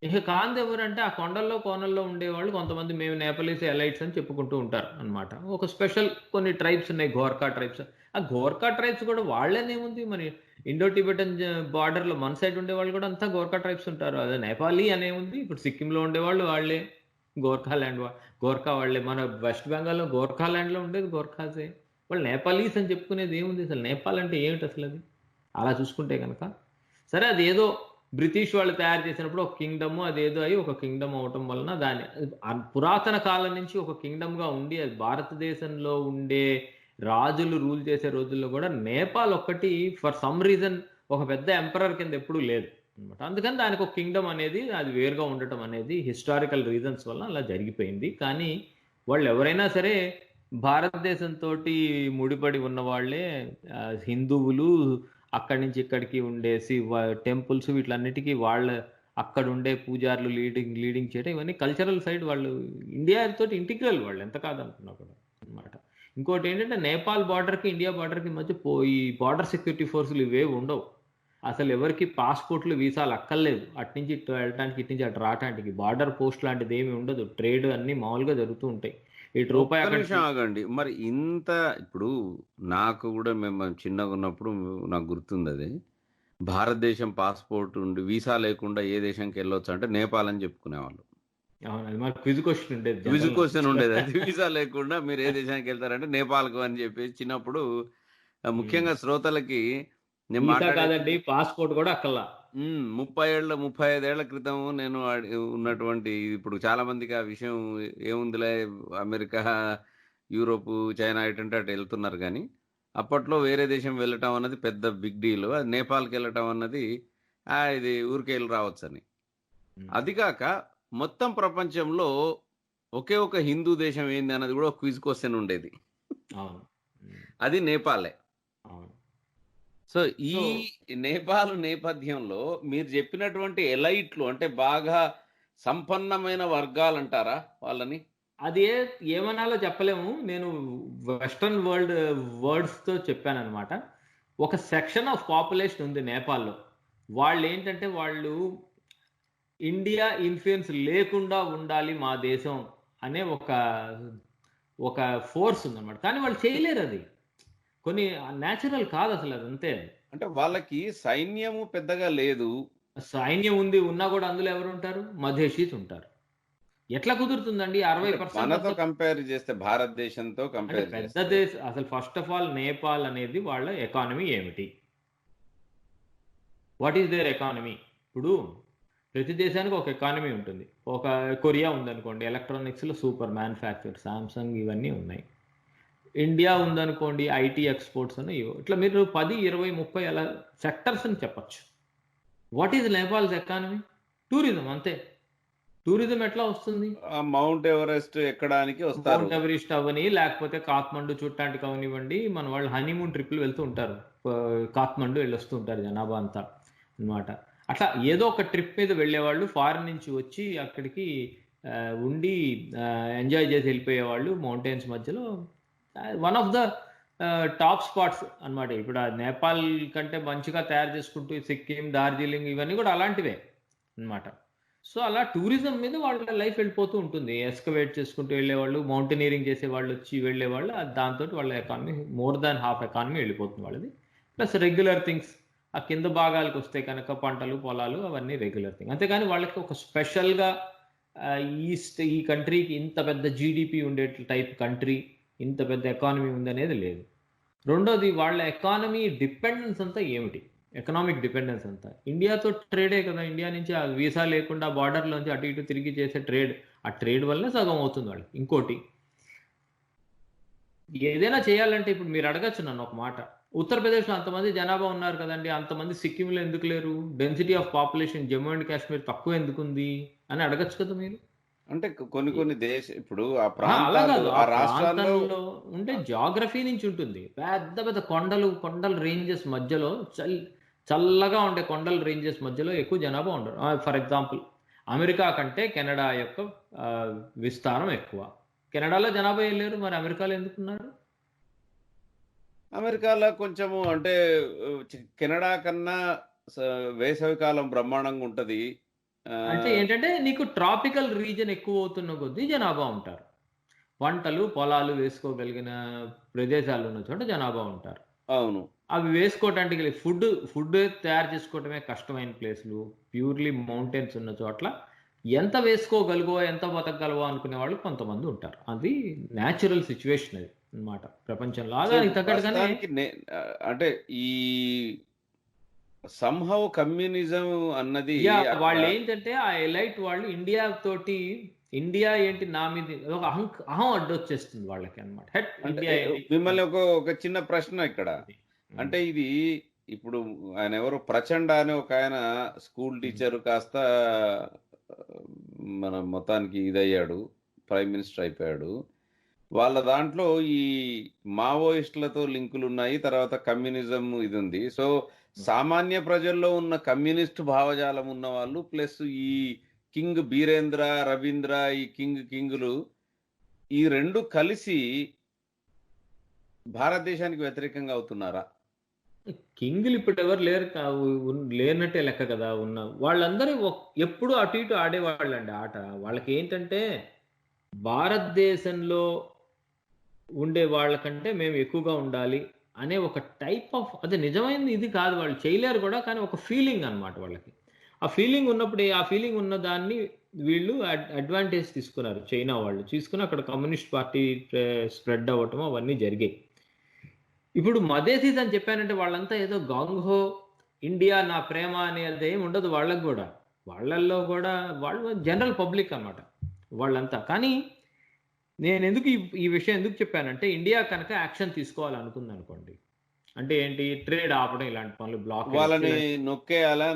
ఇక కాంది ఎవరంటే ఆ కొండల్లో, కోనల్లో ఉండేవాళ్ళు కొంతమంది మేము నేపాలీస్ ఎలైట్స్ అని చెప్పుకుంటూ ఉంటారు అన్నమాట. ఒక స్పెషల్ కొన్ని ట్రైబ్స్ ఉన్నాయి. గోర్ఖా ట్రైబ్స్. ఆ గోర్ఖా ట్రైబ్స్ కూడా వాళ్ళేనేముంది మరి ఇండో టిబెటన్ బార్డర్‌లో మన సైడ్ ఉండేవాళ్ళు కూడా అంతా గోర్ఖా ట్రైబ్స్ ఉంటారు. అదే నేపాలీ అనేముంది. ఇప్పుడు సిక్కింలో ఉండేవాళ్ళు వాళ్ళే. గోర్ఖా వాళ్ళే. మన వెస్ట్ బెంగాల్‌లో గోర్ఖాలాండ్‌లో ఉండేది గోర్ఖాసే. వాళ్ళు నేపాలీస్ అని చెప్పుకునేది ఏముంది అసలు? నేపాల్ అంటే ఏమిటి అసలది? అలా చూసుకుంటే గనక. సరే అదేదో బ్రిటిష్ వాళ్ళు తయారు చేసినప్పుడు ఒక కింగ్‌డమ్ అదేదో అయ్యి ఒక కింగ్‌డమ్ అవ్వటం వలన దాన్ని పురాతన కాలం నుంచి ఒక కింగ్‌డమ్‌గా ఉండి అది భారతదేశంలో ఉండే రాజులు రూల్ చేసే రోజుల్లో గూడా నేపాల్ ఒక్కటి ఫర్ సమ్ రీజన్ ఒక పెద్ద ఎంపరర్ కింద ఎప్పుడూ లేదు అన్నమాట. అందుకని దానికి ఒక కింగ్‌డమ్ అనేది అది వేరుగా ఉండటం అనేది హిస్టారికల్ రీజన్స్ వల్ల అలా జరిగిపోయింది. కానీ వాళ్ళెవరైనా సరే భారతదేశంతోటి ముడిపడి ఉన్నవాళ్ళే. హిందువులు అక్కడి నుంచి ఇక్కడికి ఉండేసి టెంపుల్స్ వీటిలన్నిటికీ వాళ్ళ అక్కడుండే పూజారులు లీడింగ్ చేయడం ఇవన్నీ కల్చరల్ సైడ్ వాళ్ళు ఇండియా తోటి ఇంటిగ్రల్ వాళ్ళు ఎంత కాదనుకున్నా కూడా అన్నమాట. ఇంకోటేంటంటే నేపాల్ బార్డర్‌కి, ఇండియా బార్డర్‌కి మధ్య ఈ బార్డర్ సెక్యూరిటీ ఫోర్సులు ఇవేవి ఉండవు. అసలు ఎవరికీ పాస్‌పోర్ట్‌లు, వీసాలు అక్కర్లేదు. అటునుంచి ఇటు వెళ్ళటానికి, ఇటు నుంచి అటు రావటానికి. బార్డర్ పోస్ట్ లాంటిదేమీ ఉండదు. ట్రేడ్ అన్నీ మామూలుగా జరుగుతూ ఉంటాయి. ఇటు రూపాయి ఒక్క అక్కడికి నిమిషం ఆగండి. మరి ఇంత ఇప్పుడు నాకు గూడా మేము చిన్నగున్నప్పుడు నాకు గుర్తుందది. భారతదేశం పాస్‌పోర్ట్ ఉండి వీసా లేకుండా ఏ దేశంకెళ్ళొచ్చు అంటే నేపాల్ అని చెప్పుకునేవాళ్ళు. అవును. అది మాకు క్విజ్ క్వెషన్ ఉండేది క్విజ్ జనరల్ క్వెషన్ నాలెడ్జ్‌లో. ఉండేది. అది వీసా లేకుండా మీరు ఏ దేశానికెళ్తారంటే నేపాల్‌కు అని చెప్పేసి చిన్నప్పుడు హ్మ్. ముఖ్యంగా శ్రోతలకి నేను వీసా మాట్లాడేది కాదండి. పాస్‌పోర్ట్ గూడా అక్కర్లా. 35 ఏళ్ల క్రితం నేను ఉన్నటువంటి ఇప్పుడు చాలా మందికి ఆ విషయం ఏముందిలే అమెరికా, యూరోపు, చైనా ఎటంటే అటు ఎళ్తున్నారు గానీ, అప్పట్లో వేరే దేశం వెళ్ళటం అన్నది పెద్ద బిగ్ డీల్. అది నేపాల్‌కెళ్ళటం అన్నది ఇది ఊరికే ఎళ్లి రావచ్చని. హ్మ్. అది గాక మొత్తం ప్రపంచంలో ఒకే ఒక హిందూ దేశం ఏంది అన్నది గూడా ఒక క్విజ్ క్వెషన్ ఉండేది. అవును. హ్మ్. అది నేపాలే. అవును. సో, ఈ సో, నేపాల్ నేపథ్యంలో మీరు జెప్పినటువంటి ఎలైట్‌లు అంటే బాగా సంపన్నమైన వర్గాలంటారా వాళ్ళని? అది ఏమనాలో చెప్పలేము. నేను వెస్టర్న్ వర్డ్స్‌తో చెప్పాననమాట. ఒక సెక్షన్ ఆఫ్ పాపులేషన్ ఉంది నేపాల్‌లో. వాళ్ళేంటంటే వాళ్ళు ఇండియా ఇన్‌ఫ్లుయెన్స్ లేకుండా ఉండాలి మా దేశం అనే ఒక ఫోర్స్ ఉందన్నమాట. కానీ వాళ్ళు చేయలేరది. కొన్ని నేచురల్ కాదసలు అదంతే. అంటే వాళ్ళకి సైన్యము పెద్దగా లేదు. సైన్యం ఉంది. ఉన్నా గూడా అందులో ఎవరుంటారు? మధేషీస్ ఉంటారు. ఎట్లా కుదురుతుందండి? అంటే 60% ఆఫ్ మనతో ద కంపేర్ జేస్తే భారతదేశంతో అంటే కంపేర్ పెద్ద జేస్తే. అసలు ఫస్ట్ ఆఫ్ ఆల్ నేపాల్ అనేది వాళ్ళ ఎకానమీ ఏమిటి? What is there economy? ఇప్పుడు ప్రతి దేశానికి ఒక ఎకానమీ ఉంటుంది. ఒక కొరియా ఉందనుకోండి, ఎలక్ట్రానిక్స్లో సూపర్ మ్యానుఫ్యాక్చర్, సామ్సంగ్ ఇవన్నీ ఉన్నాయి. ఇండియా ఉందనుకోండి, ఐటీ ఎక్స్పోర్ట్స్ అని ఇట్లా మీరు 10, 20, 30 అలా సెక్టర్స్ అని చెప్పచ్చు. What is Nepal's economy? Tourism అంతే. టూరిజం ఎట్లా వస్తుంది? మౌంట్ ఎవరెస్ట్ ఎక్కడానికి వస్తారు. మౌంట్ ఎవరెస్ట్ అవని, లేకపోతే కాత్మండు చూడటానికి అవనివ్వండి, మన వాళ్ళు హనీమూన్ ట్రిప్లు వెళ్తూ ఉంటారు. కాత్మండు వెళ్ళి వస్తూ ఉంటారు జనాభా అంతా అన్నమాట. అట్లా ఏదో ఒక ట్రిప్ మీద వెళ్ళేవాళ్ళు, ఫారిన్ నుంచి వచ్చి అక్కడికి ఉండి ఎంజాయ్ చేసి వెళ్ళిపోయేవాళ్ళు మౌంటైన్స్ మధ్యలో. One of the top spots అన్నమాట. ఇప్పుడు ఆ నేపాల్ కంటే మంచిగా తయారు చేసుకుంటూ సిక్కిం, డార్జిలింగ్ ఇవన్నీ కూడా అలాంటివే అన్నమాట. సో అలా టూరిజం మీద వాళ్ళ లైఫ్ వెళ్ళిపోతూ ఉంటుంది. ఎస్కవేట్ చేసుకుంటూ వెళ్ళేవాళ్ళు, మౌంటైనీరింగ్ చేసేవాళ్ళు వచ్చి వెళ్ళేవాళ్ళు. దాంతో వాళ్ళ economy more than half economy వెళ్ళిపోతుంది వాళ్ళది. ప్లస్ రెగ్యులర్ థింగ్స్ ఆ కింద భాగాలకు వస్తే కనుక పంటలు, పొలాలు అవన్నీ రెగ్యులర్ థింగ్. అంతేగాని వాళ్ళకి ఒక స్పెషల్గా ఈ కంట్రీకి ఇంత పెద్ద జీడిపి ఉండే టైప్ కంట్రీ, ఇంత పెద్ద ఎకానమీ ఉందనేది లేదు. రెండోది, వాళ్ళ ఎకానమీ డిపెండెన్స్ అంతా ఏమిటి? ఎకనామిక్ డిపెండెన్స్ అంతా ఇండియాతో ట్రేడే కదా. ఇండియా నుంచి ఆ వీసా లేకుండా బార్డర్లోంచి అటు ఇటు తిరిగి చేసే ట్రేడ్, ఆ ట్రేడ్ వల్లనే సగం అవుతుంది వాళ్ళకి. ఇంకోటి, ఏదైనా చేయాలంటే ఇప్పుడు మీరు అడగచ్చు నన్ను ఒక మాట, ఉత్తరప్రదేశ్లో అంతమంది జనాభా ఉన్నారు కదండి, అంతమంది సిక్కింలో ఎందుకు లేరు? Density of population Jammu and Kashmir తక్కువ ఎందుకుంది అని అడగచ్చు కదా మీరు. అంటే కొన్ని ఇప్పుడు ఆ అలా కాదు, ప్రాంతాలు, ఆ ఆ రాష్ట్రాల్లో ప్రాంతంలో ఉండే జాగ్రఫీ నుంచి ఉంటుంది. పెద్ద పెద్ద కొండల రేంజెస్ మధ్యలో చల్లగా ఉండే కొండల రేంజెస్ మధ్యలో ఎక్కువ జనాభా ఉండరు. ఫర్ ఎగ్జాంపుల్, అమెరికా కంటే కెనడా యొక్క విస్తారం ఎక్కువ. కెనడాలో జనాభా వెళ్ళారు, మరి అమెరికాలో ఎందుకున్నారు? అమెరికాలో కొంచెము అంటే కెనడా కన్నా వేసవి కాలం బ్రహ్మాండంగా ఉంటది. అంటే ఏంటంటే నీకు ట్రాపికల్ రీజన్ ఎక్కువ అవుతున్న కొద్దీ జనాభా ఉంటారు. పంటలు, పొలాలు వేసుకోగలిగిన ప్రదేశాలు ఉన్న చోట జనాభా ఉంటారు. అవును. అవి వేసుకోవటానికి ఫుడ్ తయారు చేసుకోవటమే కష్టమైన ప్లేస్లు, ప్యూర్లీ మౌంటైన్స్ ఉన్న చోట్ల ఎంత వేసుకోగలుగో, ఎంత బతకగలవో అనుకునే వాళ్ళు కొంతమంది ఉంటారు. అది న్యాచురల్ సిచ్యువేషన్ అది అన్నమాట ప్రపంచంలో. దానికి తగ్గట్టుగానే అంటే ఈ సంహౌ కమ్యూనిజం అన్నది వాళ్ళు ఏంటంటే ఆ ఎలైట్ వాళ్ళు ఇండియా ఏంటి నా మీద ఒక అహం అడ్డొచ్చేస్తుంది వాళ్ళకి అన్నమాట. మిమ్మల్ని ఒక చిన్న ప్రశ్న ఇక్కడ. అంటే ఇది ఇప్పుడు ఆయన ఎవరు ప్రచండ అనే ఒక ఆయన స్కూల్ టీచర్ కాస్త మన మొత్తానికి ఇదయ్యాడు, ప్రైమ్ మినిస్టర్ అయిపోయాడు. వాళ్ళ దాంట్లో ఈ మావోయిస్టులతో లింకులు ఉన్నాయి, తర్వాత కమ్యూనిజం ఇది ఉంది. సో సామాన్య ప్రజల్లో ఉన్న కమ్యూనిస్ట్ భావజాలం ఉన్న వాళ్ళు ప్లస్ ఈ కింగ్ బీరేంద్ర, రవీంద్ర, ఈ కింగులు ఈ రెండు కలిసి భారతదేశానికి వ్యతిరేకంగా అవుతున్నారా? కింగులు ఇప్పుడు ఎవరు లేనట్టే లెక్క కదా. ఉన్న వాళ్ళందరూ ఎప్పుడు అటు ఇటు ఆడేవాళ్ళండి ఆట. వాళ్ళకి ఏంటంటే భారతదేశంలో ఉండే వాళ్ళకంటే మేము ఎక్కువగా ఉండాలి అనే ఒక టైప్ ఆఫ్, అది నిజమైనది ఇది కాదు, వాళ్ళు చేయలేరు కూడా, కానీ ఒక ఫీలింగ్ అన్నమాట వాళ్ళకి. ఆ ఫీలింగ్ ఉన్నప్పుడు ఆ ఫీలింగ్ ఉన్న దాన్ని వీళ్ళు అడ్వాంటేజ్ తీసుకున్నారు. చైనా వాళ్ళు తీసుకుని అక్కడ కమ్యూనిస్ట్ పార్టీ స్ప్రెడ్ అవ్వటం అవన్నీ జరిగాయి. ఇప్పుడు మదేశీస్ అని చెప్పానంటే వాళ్ళంతా ఏదో గాంగ్హో ఇండియా నా ప్రేమ అనేది ఏమి ఉండదు వాళ్ళకు కూడా. వాళ్ళల్లో కూడా వాళ్ళు జనరల్ పబ్లిక్ అన్నమాట వాళ్ళంతా. కానీ నేను ఎందుకు ఈ విషయం ఎందుకు చెప్పానంటే, ఇండియా కనుక యాక్షన్ తీసుకోవాలనుకుంది అనుకోండి, అంటే ఏంటి, ట్రేడ్ ఆపడం, ఇలాంటి పనులు, బ్లాక్ వాళ్ళని నొక్కేయాలా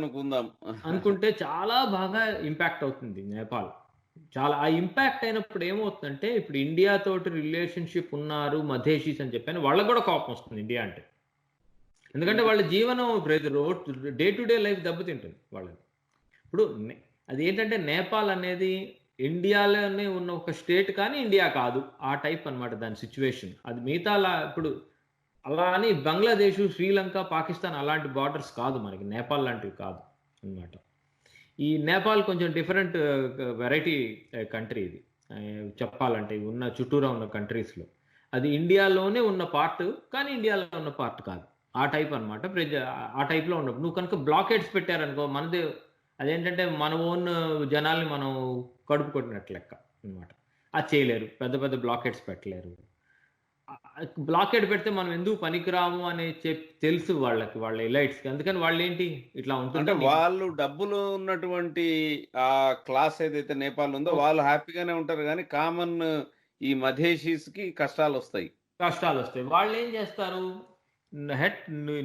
అనుకుంటే చాలా బాగా ఇంపాక్ట్ అవుతుంది నేపాల్. చాలా ఆ ఇంపాక్ట్ అయినప్పుడు ఏమవుతుందంటే, ఇప్పుడు ఇండియా తోటి రిలేషన్షిప్ ఉన్నారు మధేషీస్ అని చెప్పాను, వాళ్ళకు కూడా కోపం వస్తుంది ఇండియా అంటే. ఎందుకంటే వాళ్ళ జీవనం డే టు డే లైఫ్ దెబ్బతింటుంది వాళ్ళది. ఇప్పుడు అది ఏంటంటే, నేపాల్ అనేది ఇండియాలోనే ఉన్న ఒక స్టేట్ కానీ ఇండియా కాదు, ఆ టైప్ అన్నమాట దాని సిచ్యువేషన్. అది మిగతా ఇప్పుడు అలా అని బంగ్లాదేశ్, శ్రీలంక, పాకిస్తాన్ అలాంటి బార్డర్స్ కాదు మనకి, నేపాల్ లాంటివి కాదు అన్నమాట. ఈ నేపాల్ కొంచెం డిఫరెంట్ వెరైటీ కంట్రీ ఇది చెప్పాలంటే, ఉన్న చుట్టూరా ఉన్న కంట్రీస్లో. అది ఇండియాలోనే ఉన్న పార్ట్ కానీ ఇండియాలో ఉన్న పార్ట్ కాదు, ఆ టైప్ అనమాట. ఆ టైప్లో ఉన్నప్పుడు నువ్వు కనుక బ్లాకేడ్స్ పెట్టారనుకో, మనదే అదేంటంటే మన ఓన్ జనాల్ని మనం కడుపు కొట్టినట్లు లెక్క అనమాట. అది చేయలేరు, పెద్ద పెద్ద బ్లాకేడ్స్ పెట్టలేరు. బ్లాకేడ్ పెడితే మనం ఎందుకు పనికిరాము అని తెలుసు వాళ్ళకి, వాళ్ళ ఎలైట్స్కి. అందుకని వాళ్ళు ఏంటి ఇట్లా అంటే ఉంటుందా వాళ్ళు డబ్బులు ఉన్నటువంటి ఆ క్లాస్ ఏదైతే నేపాల్ ఉందో వాళ్ళు హ్యాపీగానే ఉంటారు కానీ కామన్ ఈ మధేషీస్కి కష్టాలు వస్తాయి. కష్టాలు వస్తాయి. వాళ్ళు ఏం చేస్తారు, హెట్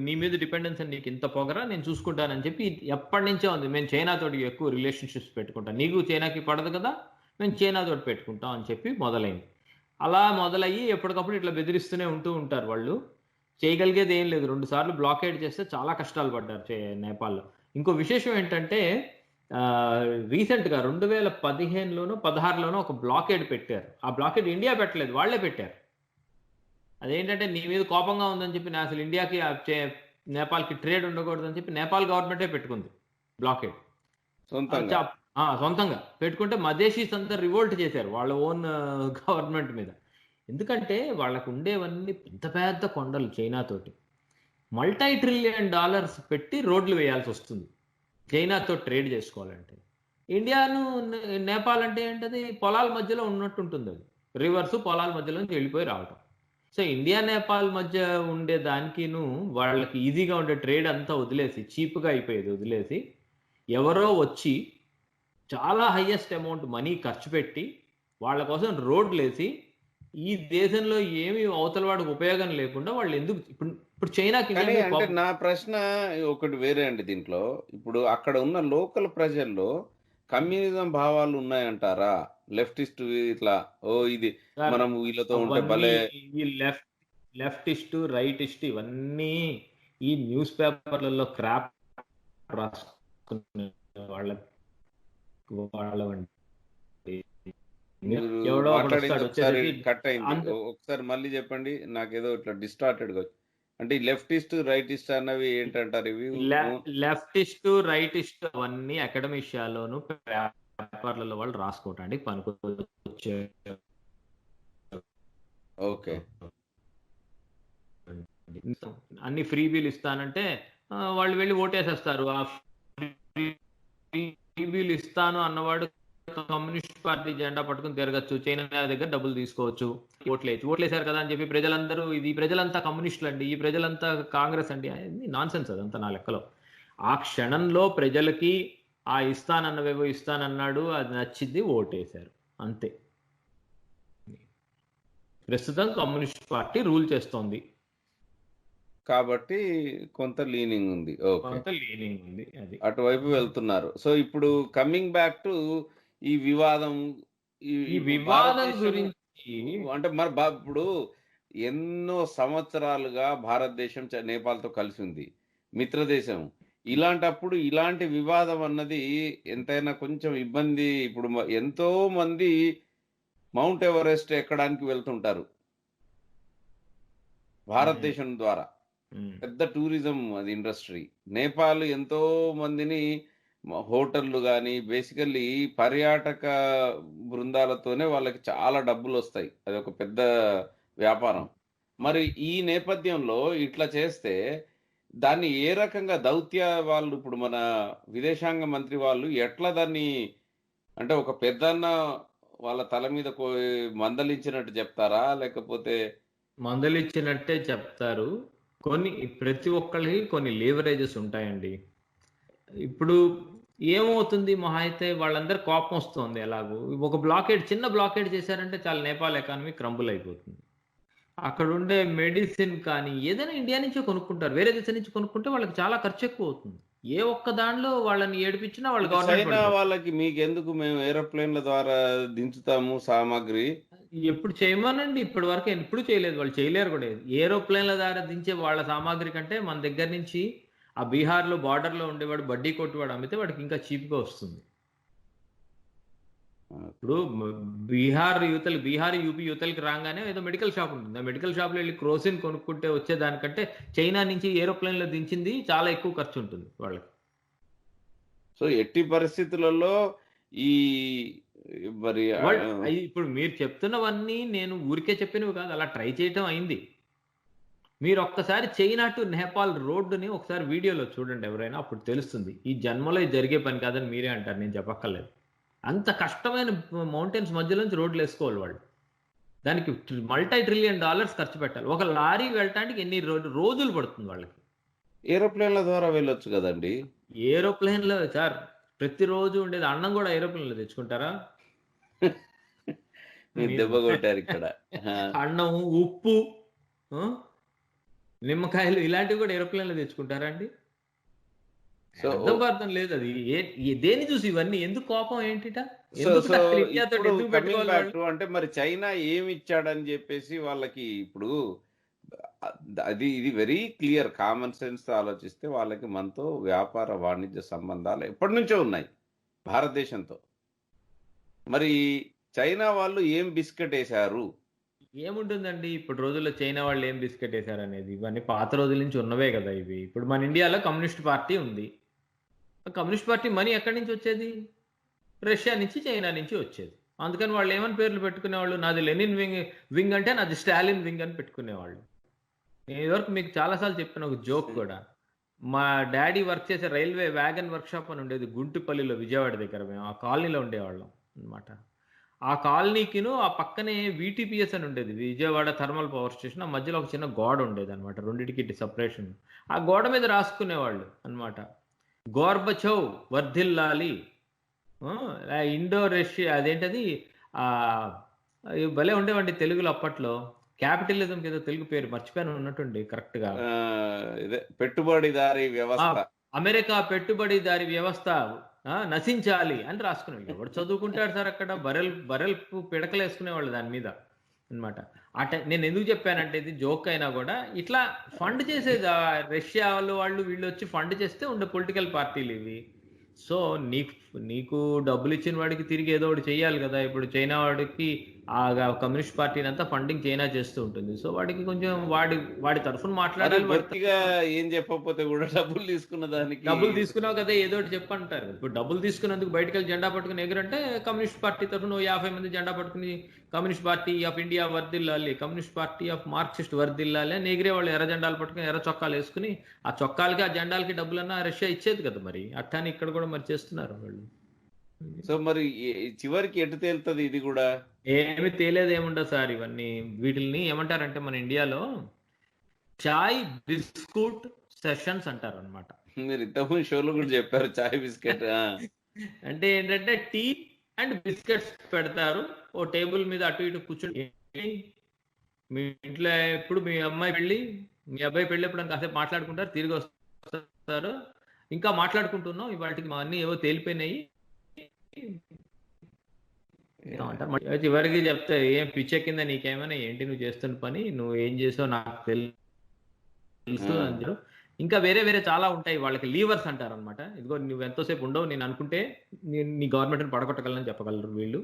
నీ మీద డిపెండెన్స్ అని నీకు ఇంత పొగరా, నేను చూసుకుంటానని చెప్పి ఎప్పటి నుంచో ఉంది. మేము చైనా తోటి ఎక్కువ రిలేషన్షిప్స్ పెట్టుకుంటాం, నీకు చైనాకి పడదు కదా, మేము చైనా తోటి పెట్టుకుంటాం అని చెప్పి మొదలైంది. అలా మొదలయ్యి ఎప్పటికప్పుడు ఇట్లా బెదిరిస్తూనే ఉంటారు వాళ్ళు. చేయగలిగేది ఏం లేదు. 2 సార్లు బ్లాకేడ్ చేస్తే చాలా కష్టాలు పడ్డారు నేపాల్లో. ఇంకో విశేషం ఏంటంటే రీసెంట్గా 2015లోనో 16లోనో ఒక బ్లాకేడ్ పెట్టారు. ఆ బ్లాకేడ్ ఇండియా పెట్టలేదు, వాళ్ళే పెట్టారు. అదేంటంటే నీ మీద కోపంగా ఉందని చెప్పి అసలు ఇండియాకి నేపాల్కి ట్రేడ్ ఉండకూడదని చెప్పి నేపాల్ గవర్నమెంటే పెట్టుకుంది బ్లాకేడ్ సొంతంగా పెట్టుకుంటే మధేషీస్ అంతా రివోల్ట్ చేశారు వాళ్ళ ఓన్ గవర్నమెంట్ మీద. ఎందుకంటే వాళ్ళకు ఉండేవన్నీ పెద్ద పెద్ద కొండలు, చైనాతోటి $multi-trillion పెట్టి రోడ్లు వేయాల్సి వస్తుంది చైనాతో ట్రేడ్ చేసుకోవాలంటే. ఇండియాను నేపాల్ అంటే ఏంటది, పొలాల మధ్యలో ఉన్నట్టు ఉంటుంది. అది రివర్స్ పొలాల మధ్యలో నుంచి వెళ్ళిపోయి రావటం. సో ఇండియా నేపాల్ మధ్య ఉండే దానికిను వాళ్ళకి ఈజీగా ఉండే ట్రేడ్ అంతా వదిలేసి, చీప్గా అయిపోయేది వదిలేసి, ఎవరో వచ్చి చాలా హైయెస్ట్ అమౌంట్ మనీ ఖర్చు పెట్టి వాళ్ళ కోసం రోడ్లు వేసి, ఈ దేశంలో ఏమి అవతల వాడికి ఉపయోగం లేకుండా వాళ్ళు ఎందుకు ఇప్పుడు చైనాకి. అంటే నా ప్రశ్న ఒకటి వేరే అండి దీంట్లో. ఇప్పుడు అక్కడ ఉన్న లోకల్ ప్రజల్లో కమ్యూనిజం భావాలు ఉన్నాయంటారా? లెఫ్టిస్ట్ ఇట్లా ఇది మనం వీళ్ళతో ఉంటే భలే లెఫ్టిస్ట్ రైటిస్ట్ ఇవన్నీ ఈ న్యూస్ పేపర్లలో క్రాప్ రాసుకునే వాళ్ళవండి. కట్ అయింది, ఒకసారి మళ్ళీ చెప్పండి. నాకేదో ఇట్లా డిస్టార్టెడ్ గా. అంటే లెఫ్టిస్ట్ రైటిస్ట్ అన్నవి ఏంటంటారు ఇవి? లెఫ్టిస్ట్ రైటిస్ట్ అవన్నీ అకాడమిషియాలోను పేపర్లలో వాళ్ళు రాసుకోవటానికి పనికొచ్చే. ఓకే, అన్ని ఫ్రీ బిల్ ఇస్తానంటే వాళ్ళు వెళ్ళి ఓటేసేస్తారు. ఆ ఫ్రీ బిల్ ఇస్తాను అన్నవాడు కమ్యూనిస్ట్ పార్టీ జెండా పట్టుకుని తిరగచ్చు, చైనా దగ్గర డబ్బులు తీసుకోవచ్చు, ఓట్లేసారు కదా అని చెప్పి ప్రజలందరూ ఇది ప్రజలంతా కమ్యూనిస్టులు అండి, ఈ ప్రజలంతా కాంగ్రెస్ అండి, నాన్ సెన్స్ అదంతా నా లెక్కలో. ఆ క్షణంలో ప్రజలకి ఆ ఇస్తానన్నవేవో ఇస్తానన్నాడు, అది నచ్చింది, ఓటేశారు, అంతే. ప్రస్తుతం కమ్యూనిస్ట్ పార్టీ రూల్ చేస్తోంది కాబట్టి కొంత లీనింగ్ ఉంది. అది అటువైపు వెళ్తున్నారు. సో ఇప్పుడు కమింగ్ బ్యాక్ టు ఈ వివాదం గురించి అంటే మరి ఇప్పుడు ఎన్నో సంవత్సరాలుగా భారతదేశం నేపాల్తో కలిసి ఉంది, మిత్రదేశం. ఇలాంటప్పుడు ఇలాంటి వివాదం అన్నది ఎంతైనా కొంచెం ఇబ్బంది. ఇప్పుడు ఎంతో మంది మౌంట్ ఎవరెస్ట్ ఎక్కడానికి వెళ్తుంటారు భారతదేశం ద్వారా. పెద్ద టూరిజం అది ఇండస్ట్రీ. నేపాల్ ఎంతో మందిని హోటళ్ళు కానీ బేసికల్లీ పర్యాటక బృందాలతోనే వాళ్ళకి చాలా డబ్బులు వస్తాయి, అది ఒక పెద్ద వ్యాపారం. మరి ఈ నేపథ్యంలో ఇట్లా చేస్తే దాన్ని ఏ రకంగా దౌత్య వాళ్ళు, ఇప్పుడు మన విదేశాంగ మంత్రి వాళ్ళు ఎట్లా దాన్ని, అంటే ఒక పెద్దన్న వాళ్ళ తల మీద మందలించినట్టు చెప్తారా, లేకపోతే? మందలించినట్టే చెప్తారు. ప్రతి ఒక్కరికి కొన్ని లీవరేజెస్ ఉంటాయండి. ఇప్పుడు ఏమవుతుంది, మహా అయితే వాళ్ళందరూ కోపం వస్తుంది. ఎలాగో ఒక చిన్న బ్లాకేడ్ చేశారంటే చాలా నేపాల్ ఎకానమీ క్రంబుల్ అయిపోతుంది. అక్కడ ఉండే మెడిసిన్ కానీ ఏదైనా ఇండియా నుంచే కొనుక్కుంటారు, వేరే దేశం నుంచి కొనుక్కుంటే వాళ్ళకి చాలా ఖర్చు ఎక్కువ అవుతుంది. ఏ ఒక్క దానిలో వాళ్ళని ఏడిపించినా వాళ్ళు చైనా వాళ్ళకి మీకు ఎందుకు, మేము ఏరోప్లేన్ల ద్వారా దించుతాము సామాగ్రి. ఎప్పుడు చేయమనండి, ఇప్పటి వరకు ఎప్పుడు చేయలేదు, వాళ్ళు చేయలేరు కూడా. ఏరోప్లేన్ల ద్వారా దించే వాళ్ళ సామాగ్రి కంటే మన దగ్గర నుంచి ఆ బీహార్లో బార్డర్లో ఉండేవాడు బడ్డీ కొట్టువాడు అమ్మితే వాడికి ఇంకా చీప్గా వస్తుంది. ఇప్పుడు బీహార్ యూపీ యూతలకి రాగానే ఏదో మెడికల్ షాప్ ఉంటుంది, ఆ మెడికల్ షాప్లో వెళ్ళి క్రోసిన్ కొనుక్కుంటే వచ్చేదానికంటే చైనా నుంచి ఏరోప్లేన్లో దించింది చాలా ఎక్కువ ఖర్చు ఉంటుంది వాళ్ళకి. సో ఎట్టి పరిస్థితులలో ఈ మరి ఇప్పుడు మీరు చెప్తున్నవన్నీ నేను ఊరికే చెప్పినవి కాదు, అలా ట్రై చేయటం అయింది. మీరు ఒక్కసారి చైనా టు నేపాల్ రోడ్డుని ఒకసారి వీడియోలో చూడండి ఎవరైనా, అప్పుడు తెలుస్తుంది. ఈ జన్మలో జరిగే పని కాదని మీరే అంటారు, నేను చెప్పక్కర్లేదు. అంత కష్టమైన మౌంటైన్స్ మధ్యలోంచి రోడ్లు వేసుకోవాలి వాళ్ళు. దానికి $multi-trillion ఖర్చు పెట్టాలి. ఒక లారీ వెళ్ళటానికి ఎన్ని రోజులు పడుతుంది వాళ్ళకి. ఏరోప్లేన్ల ద్వారా వెళ్ళొచ్చు కదండి. ఏరోప్లేన్‌లో సార్ ప్రతిరోజు ఉండేది అన్నం కూడా ఏరోప్లేన్‌లో తెచ్చుకుంటారా? మీరు మీరు దెబ్బ కొట్టారు ఇక్కడ. ఆ, అన్నం, ఉప్పు, ఆ! నిమ్మకాయలు ఇలాంటివి కూడా ఏరోప్లేన్‌లో తెచ్చుకుంటారా అండి? సో అర్థం పర్థం లేదు అది. దేన్ని చూసి ఇవన్నీ? ఎందుకు కోపం ఏంటిట? సో ఎందుకు సో అసలు ఇండియాతోటి ఇప్పుడు ఎందుకు కమింగ్ పెట్టుకోవాలి బ్యాక్ వాళ్ళు? టు అంటే మరి చైనా ఏమి ఇచ్చాడని చెప్పేసి వాళ్ళకి ఇప్పుడు అది ఇది వెరీ క్లియర్ కామన్ సెన్స్ తో ఆలోచిస్తే వాళ్ళకి మనతో వ్యాపార వాణిజ్య సంబంధాలు ఎప్పటి నుంచో ఉన్నాయి భారతదేశంతో. మరి చైనా వాళ్ళు ఏం బిస్కెట్ వేశారు? ఏముంటుందండి ఇప్పుడు రోజుల్లో చైనా వాళ్ళు ఏం బిస్కెట్ వేశారనేది? ఇవన్నీ పాత రోజుల నుంచి ఉన్నవే కదా ఇవి. ఇప్పుడు మన ఇండియాలో కమ్యూనిస్ట్ పార్టీ ఉంది. ఆ కమ్యూనిస్ట్ పార్టీ మనీ ఎక్కడి నుంచి వచ్చేది? రష్యా నుంచి, చైనా నుంచి వచ్చేది. అందుకని వాళ్ళు ఏమని పేర్లు పెట్టుకునేవాళ్ళు? నాది లెనిన్ వింగ్ వింగ్ అంటే నాది స్టాలిన్ వింగ్ అని పెట్టుకునేవాళ్ళు. నేను ఇదివరకు మీకు చాలా సార్లు చెప్పిన ఒక జోక్ కూడా. మా డ్యాడీ వర్క్ చేసే రైల్వే వ్యాగన్ వర్క్షాప్ అని ఉండేది గుంటుపల్లిలో విజయవాడ దగ్గర. మేము ఆ కాలనీలో ఉండేవాళ్ళం అన్నమాట. ఆ కాలనీకిను ఆ పక్కనే వీటీపీఎస్ అని ఉండేది. Vijayawada thermal power station. ఆ మధ్యలో ఒక చిన్న గోడ ఉండేదన్నమాట. రెండిటికి సెపరేషన్. ఆ గోడ మీద రాసుకునేవాళ్ళు అన్నమాట. గోర్బచౌ వర్ధిల్లాలి. ఇండో రష్యా అదేంటది? అవి భలే ఉండేవండి తెలుగులో అప్పట్లో. క్యాపిటలిజంకి ఏదో తెలుగు పేరు మర్చిపోయాను ఉన్నట్టుండి కరెక్ట్‌గా. ఆ, ఇదే పెట్టుబడిదారీ ఆ! వ్యవస్థ. అమెరికా పెట్టుబడిదారీ వ్యవస్థ నశించాలి అని రాసుకునేవాళ్ళు. ఎవడు చదువుకుంటాడు సార్ అక్కడ? బర్రెలు పిడకలేసుకునేవాళ్ళు దాని మీద అన్నమాట. నేను ఎందుకు చెప్పానంటే ఇది జోక్ అయినా కూడా ఇట్లా ఫండ్ చేసేది రష్యాలో వాళ్ళు వీళ్ళు వచ్చి ఫండ్ చేస్తే ఉండే పొలిటికల్ పార్టీలు ఇవి. సో నీకు డబ్బులు ఇచ్చిన వాడికి తిరిగి ఏదో ఒకటి చెయ్యాలి కదా! ఇప్పుడు చైనా వాడికి కమ్యూనిస్ట్ పార్టీనంతా ఫండింగ్ చైనా చేస్తూ ఉంటుంది. సో వాడికి కొంచెం వాడి తరఫున మరి మాట్లాడాలి. వాడి బొత్తిగా ఏం చెప్పకపోతే కూడా డబ్బులు తీసుకున్న దానికి డబ్బులు తీసుకున్నావు కదా ఏదో ఒకటి చెప్పంటారు. ఇప్పుడు డబ్బులు తీసుకున్నందుకు బయటకెళ్ళి జెండా పట్టుకుని ఎగురంటే కమ్యూనిస్ట్ పార్టీ తరఫున 50 మంది జెండా పట్టుకుని కమ్యూనిస్ట్ పార్టీ ఆఫ్ ఇండియా వర్ధిల్లాలి, కమ్యూనిస్ట్ పార్టీ ఆఫ్ మార్క్సిస్ట్ వర్ధిల్లాలి అని ఎగిరే వాళ్ళు ఎర్ర జెండాలు పట్టుకుని ఎర్ర చొక్కాలు వేసుకుని ఆ చొక్కాలకి ఆ జెండాలకి డబ్బులన్నా రష్యా ఇచ్చేది కదా మరి. అట్టాని ఇక్కడ కూడా మరి చేస్తున్నారు వాళ్ళు. సో మరి చివరికి ఎటు తేలుతుంది ఇది కూడా? ఏమి తేలేదు ఏముండదు సార్. ఇవన్నీ వీటిల్ని ఏమంటారంటే మన ఇండియాలో చాయ్ బిస్కూట్ సెషన్స్ అంటారు అనమాట. మీరు ఇంతకుముందు షోలో కూడా చెప్పారు చాయ్ బిస్కెట్. అంటే ఏంటంటే టీ అండ్ బిస్కెట్స్ పెడతారు. ఓ టేబుల్ మీద అటు ఇటు కూర్చుని మీ ఇంట్లో ఎప్పుడు మీ అమ్మాయి పెళ్ళి మీ అబ్బాయి పెళ్ళి ఎప్పుడు కాసేపు మాట్లాడుకుంటారు, తిరిగి వస్తారు. ఇంకా మాట్లాడుకుంటున్నాం ఇవాటికి మా అన్ని ఏవో తేలిపోయినాయి అంటారు. చివరికి చెప్తే ఏం పిచ్చెక్కిందా నీకేమైనా? ఏంటి నువ్వు చేస్తున్న పని? నువ్వు ఏం చేసావు నాకు తెలుసు అందరూ. ఇంకా వేరే వేరే చాలా ఉంటాయి. వాళ్ళకి లీవర్స్ అంటారు అనమాట. ఇదిగో నువ్వు ఎంతోసేపు ఉండవు, నేను అనుకుంటే నీ గవర్నమెంట్ని పడగొట్టగలని చెప్పగలరు వీళ్ళు.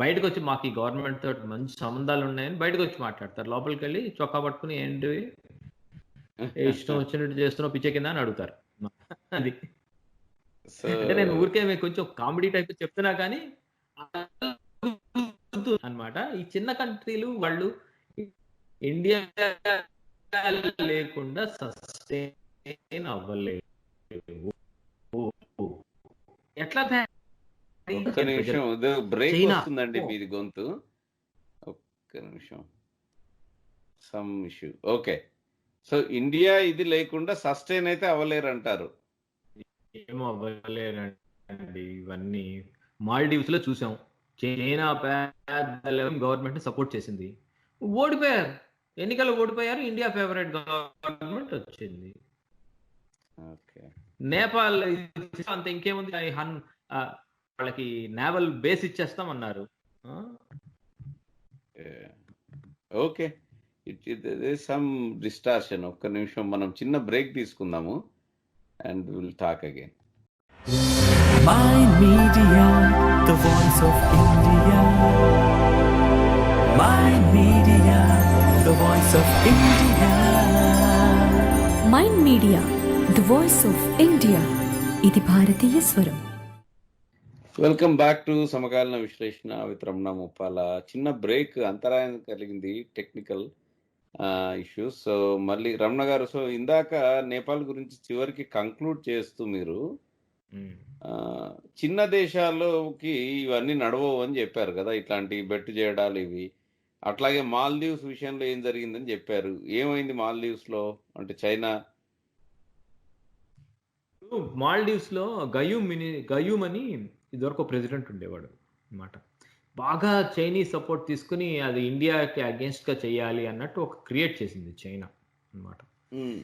బయటకు వచ్చి మాకు ఈ గవర్నమెంట్ తోటి మంచి సంబంధాలు ఉన్నాయని బయటకు వచ్చి మాట్లాడతారు. లోపలికి వెళ్ళి చొక్కా పట్టుకుని ఏంటి ఇష్టం వచ్చినట్టు చేస్తున్నావు పిచ్చే కింద అని అడుగుతారు. అది అంటే నేను ఊరికే మీకు కొంచెం కామెడీ టైప్ చెప్తున్నా కానీ అన్నమాట. ఈ చిన్న కంట్రీలు వాళ్ళు ఇండియా లేకుండా సస్టైన్ అవ్వలేదు. ఎట్లా ఒక్క నిమిషం బ్రేక్ చైనా. వస్తుందండి మీది గొంతు. ఒక్క నిమిషం some issue. Okay, so India ఇది లేకుండా సస్టైన్ అయితే అవ్వలేరు అంటారు. ఏమో అవ్వలేరండి. ఇవన్నీ మాల్డీవ్స్ లో చూసాం. చైనా గవర్నమెంట్ ని సపోర్ట్ చేసింది, ఓడిపోయారు. ఎన్నికల్లో ఓడిపోయారు. ఇండియా ఫేవరెట్ గవర్నమెంట్ వచ్చింది. ఓకే, నేపాల్ అంత ఇంకేముంది, వాళ్ళకి నేవల్ బేస్ ఇచ్చేస్తామన్నారు. Okay, some distortion. ఒక్క నిమిషం మనం చిన్న బ్రేక్ తీసుకుందాము and will talk again. Mind Media, the voice of India. Mind Media, the voice of India. Mind media the voice of India. ఇది భారతీయ స్వరం. వెల్కమ్ బ్యాక్ టు సమకాలీన విశ్లేషణ విత్ రమణ ముప్పాల. చిన్న బ్రేక్ అంతరాయం కలిగింది, టెక్నికల్ ఇష్యూస్. సో మళ్ళీ రమణ గారు, సో ఇందాక నేపాల్ గురించి చివరికి కంక్లూడ్ చేస్తూ మీరు చిన్న దేశాల్లోకి ఇవన్నీ నడవవు అని చెప్పారు కదా, ఇట్లాంటి బెట్టు చేయడాలు ఇవి. అట్లాగే మాల్దీవ్స్ విషయంలో ఏం జరిగిందని చెప్పారు. ఏమైంది మాల్దీవ్స్ లో? అంటే చైనా మాల్డీవ్స్ లో గయూమ్ అని ఇదివరకు ప్రెసిడెంట్ ఉండేవాడు అన్నమాట. బాగా చైనీస్ సపోర్ట్ తీసుకుని అది ఇండియాకి అగేన్స్ట్ గా చేయాలి అన్నట్టు ఒక క్రియేట్ చేసింది చైనా అన్నమాట. ఉమ్,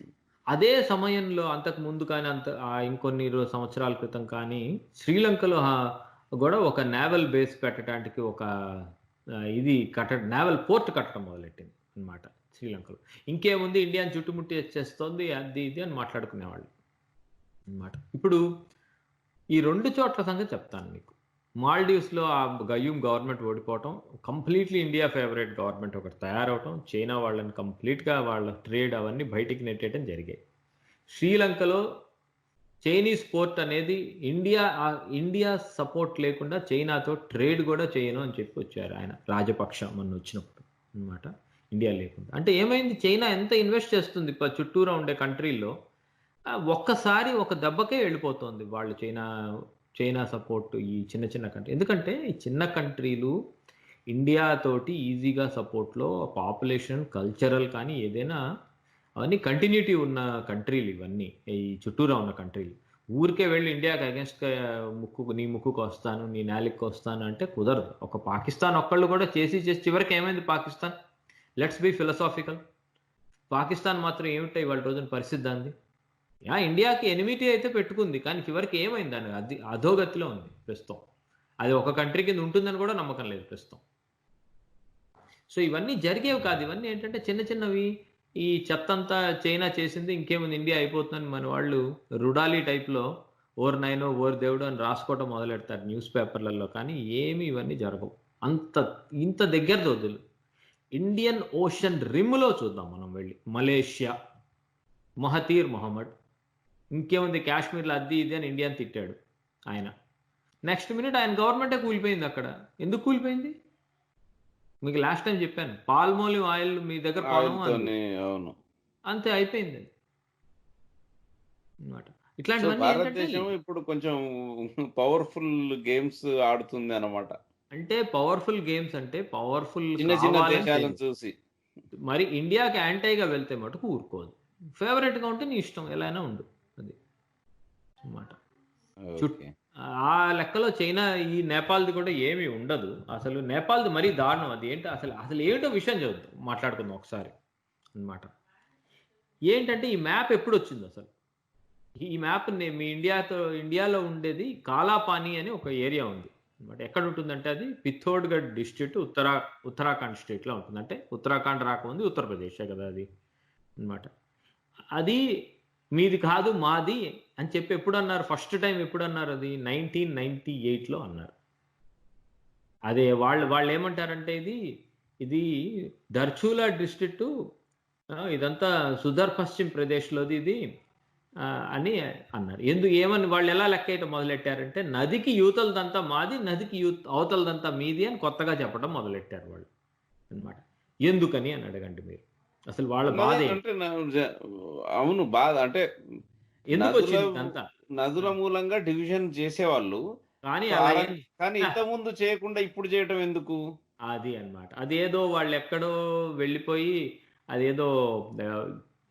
అదే సమయంలో అంతకు ముందు కానీ ఇంకొన్ని సంవత్సరాల క్రితం కానీ శ్రీలంకలో కూడా ఒక నేవల్ బేస్ పెట్టడానికి ఒక నేవల్ పోర్ట్ కట్టడం మొదలెట్టింది అన్నమాట శ్రీలంకలో. ఇంకేముంది, ఇండియాని చుట్టుముట్టి వచ్చేస్తోంది అది ఇది అని మాట్లాడుకునేవాళ్ళు అన్నమాట. ఇప్పుడు ఈ 2 చోట్ల సంగతి చెప్తాను మీకు. మాల్డీవ్స్లో ఆ గయూమ్ గవర్నమెంట్ ఓడిపోవటం, కంప్లీట్లీ ఇండియా ఫేవరెట్ గవర్నమెంట్ ఒకటి తయారవటం, చైనా వాళ్ళని కంప్లీట్గా వాళ్ళ ట్రేడ్ అవన్నీ బయటికి నెట్టేయడం జరిగాయి. శ్రీలంకలో చైనీస్ పోర్ట్ అనేది ఇండియా సపోర్ట్ లేకుండా చైనాతో ట్రేడ్ కూడా చేయను అని చెప్పి వచ్చారు ఆయన రాజపక్ష మొన్న వచ్చినప్పుడు అన్నమాట, ఇండియా లేకుండా. అంటే ఏమైంది, చైనా ఎంత ఇన్వెస్ట్ చేస్తుంది చుట్టూరా ఉండే కంట్రీల్లో, ఒక్కసారి ఒక దెబ్బకే వెళ్ళిపోతుంది వాళ్ళు చైనా సపోర్ట్ ఈ చిన్న చిన్న కంట్రీ. ఎందుకంటే ఈ చిన్న కంట్రీలు ఇండియా తోటి ఈజీగా సపోర్ట్లో పాపులేషన్ కల్చరల్ కానీ ఏదైనా అవన్నీ కంటిన్యూటీ ఉన్న కంట్రీలు ఇవన్నీ, ఈ చుట్టూరా ఉన్న కంట్రీలు. ఊరికే వెళ్ళి ఇండియాకి అగెన్స్ట్గా నీ ముక్కుకు వస్తాను, నీ నేలికి వస్తాను అంటే కుదరదు. ఒక పాకిస్తాన్ ఒక్కళ్ళు కూడా చేసి చివరికి ఏమైంది Pakistan? Let's be philosophical. Pakistan మాత్రం ఏమిటో ఇవాళ రోజున పరిస్థితి దాన్ని. ఇండియాకి ఎనిమిటీ అయితే పెట్టుకుంది, కానీ చివరికి ఏమైంది దాన్ని? అది అధోగతిలో ఉంది ప్రస్తుతం. అది ఒక కంట్రీ కింద ఉంటుందని కూడా నమ్మకం లేదు ప్రస్తుతం. సో ఇవన్నీ జరిగేవి కాదు, ఇవన్నీ ఏంటంటే చిన్న చిన్నవి. ఈ చెత్తంతా చైనా చేసింది, ఇంకేముంది ఇండియా అయిపోతుందని మన వాళ్ళు రుడాలి టైప్లో ఓర్ నైనో ఓర్ దేవుడు అని రాసుకోవటం మొదలెడతారు న్యూస్ పేపర్లలో. కానీ ఏమి ఇవన్నీ జరగవు. ఇంత దగ్గర వదులు. ఇండియన్ ఓషన్ రిమ్లో చూద్దాం మనం వెళ్ళి. మలేషియా, మహతీర్ మొహమ్మద్, ఇంకేముంది కాశ్మీర్లో అది ఇది అని ఇండియాని తిట్టాడు ఆయన. నెక్స్ట్ మినిట్ ఆయన గవర్నమెంటే కూలిపోయింది అక్కడ. ఎందుకు కూలిపోయింది? మీకు లాస్ట్ టైం చెప్పాను, పాల్మోలివ్ ఆయిల్ మీ దగ్గర అవును, అంతే అయిపోయింది అన్నమాట. ఇట్లాంటివన్నీ భారతదేశం ఇప్పుడు కొంచెం పవర్ఫుల్ గేమ్స్ ఆడుతుంది అన్నమాట. అంటే పవర్ఫుల్ గేమ్స్ అంటే పవర్ఫుల్ చిన్న చిన్న దేశాలను చూసి. మరి ఇండియాకి యాంటీగా వెళ్తే మటుకు ఊరుకోదు. ఫేవరెట్ గా ఉంటే నీ ఇష్టం, ఎలా అయినా ఉండు, అది అన్నమాట. ఆ లెక్కలో చైనా ఈ నేపాల్ది కూడా ఏమీ ఉండదు. అసలు నేపాల్ది మరీ దారుణం. అది ఏంటో అసలు ఏమిటో విషయం చదువుతాం, మాట్లాడుకుందాం ఒకసారి అన్నమాట. ఏంటంటే ఈ మ్యాప్ ఎప్పుడు వచ్చింది అసలు? ఈ మ్యాప్ మీ ఇండియాలో ఉండేది కాలాపాని అని ఒక ఏరియా ఉంది అన్నమాట. ఎక్కడ ఉంటుందంటే అది పిథోర్గఢ్ డిస్ట్రిక్ట్ ఉత్తరాఖండ్ స్టేట్లో ఉంటుంది. అంటే ఉత్తరాఖండ్ రాకముందు ఉత్తరప్రదేశే కదా అది అన్నమాట. అది మీది కాదు మాది అని చెప్పి ఎప్పుడు అన్నారు? ఫస్ట్ టైం ఎప్పుడు అన్నారు? అది 1998లో అన్నారు. అదే వాళ్ళు ఏమంటారంటే ఇది దర్చూలా డిస్ట్రిక్ట్, ఇదంతా సుదర్ పశ్చిమ ప్రదేశ్లోది ఇది అని అన్నారు. ఏమని వాళ్ళు ఎలా లెక్కేయటం మొదలెట్టారంటే, నదికి యూతలదంతా మాది, నదికి అవతలదంతా మీది అని కొత్తగా చెప్పడం మొదలెట్టారు వాళ్ళు అన్నమాట. ఎందుకని అని అడగండి మీరు. అసలు వాళ్ళ బాధ అవును, బాధ అంటే ఎందుకు వచ్చింది అంతా? నదుల మూలంగా డివిజన్ చేసేవాళ్ళు, కానీ ఇంత ముందు చేయకుండా ఇప్పుడు చేయటం ఎందుకు? అది అన్నమాట. అదేదో వాళ్ళు ఎక్కడో వెళ్ళిపోయి అదేదో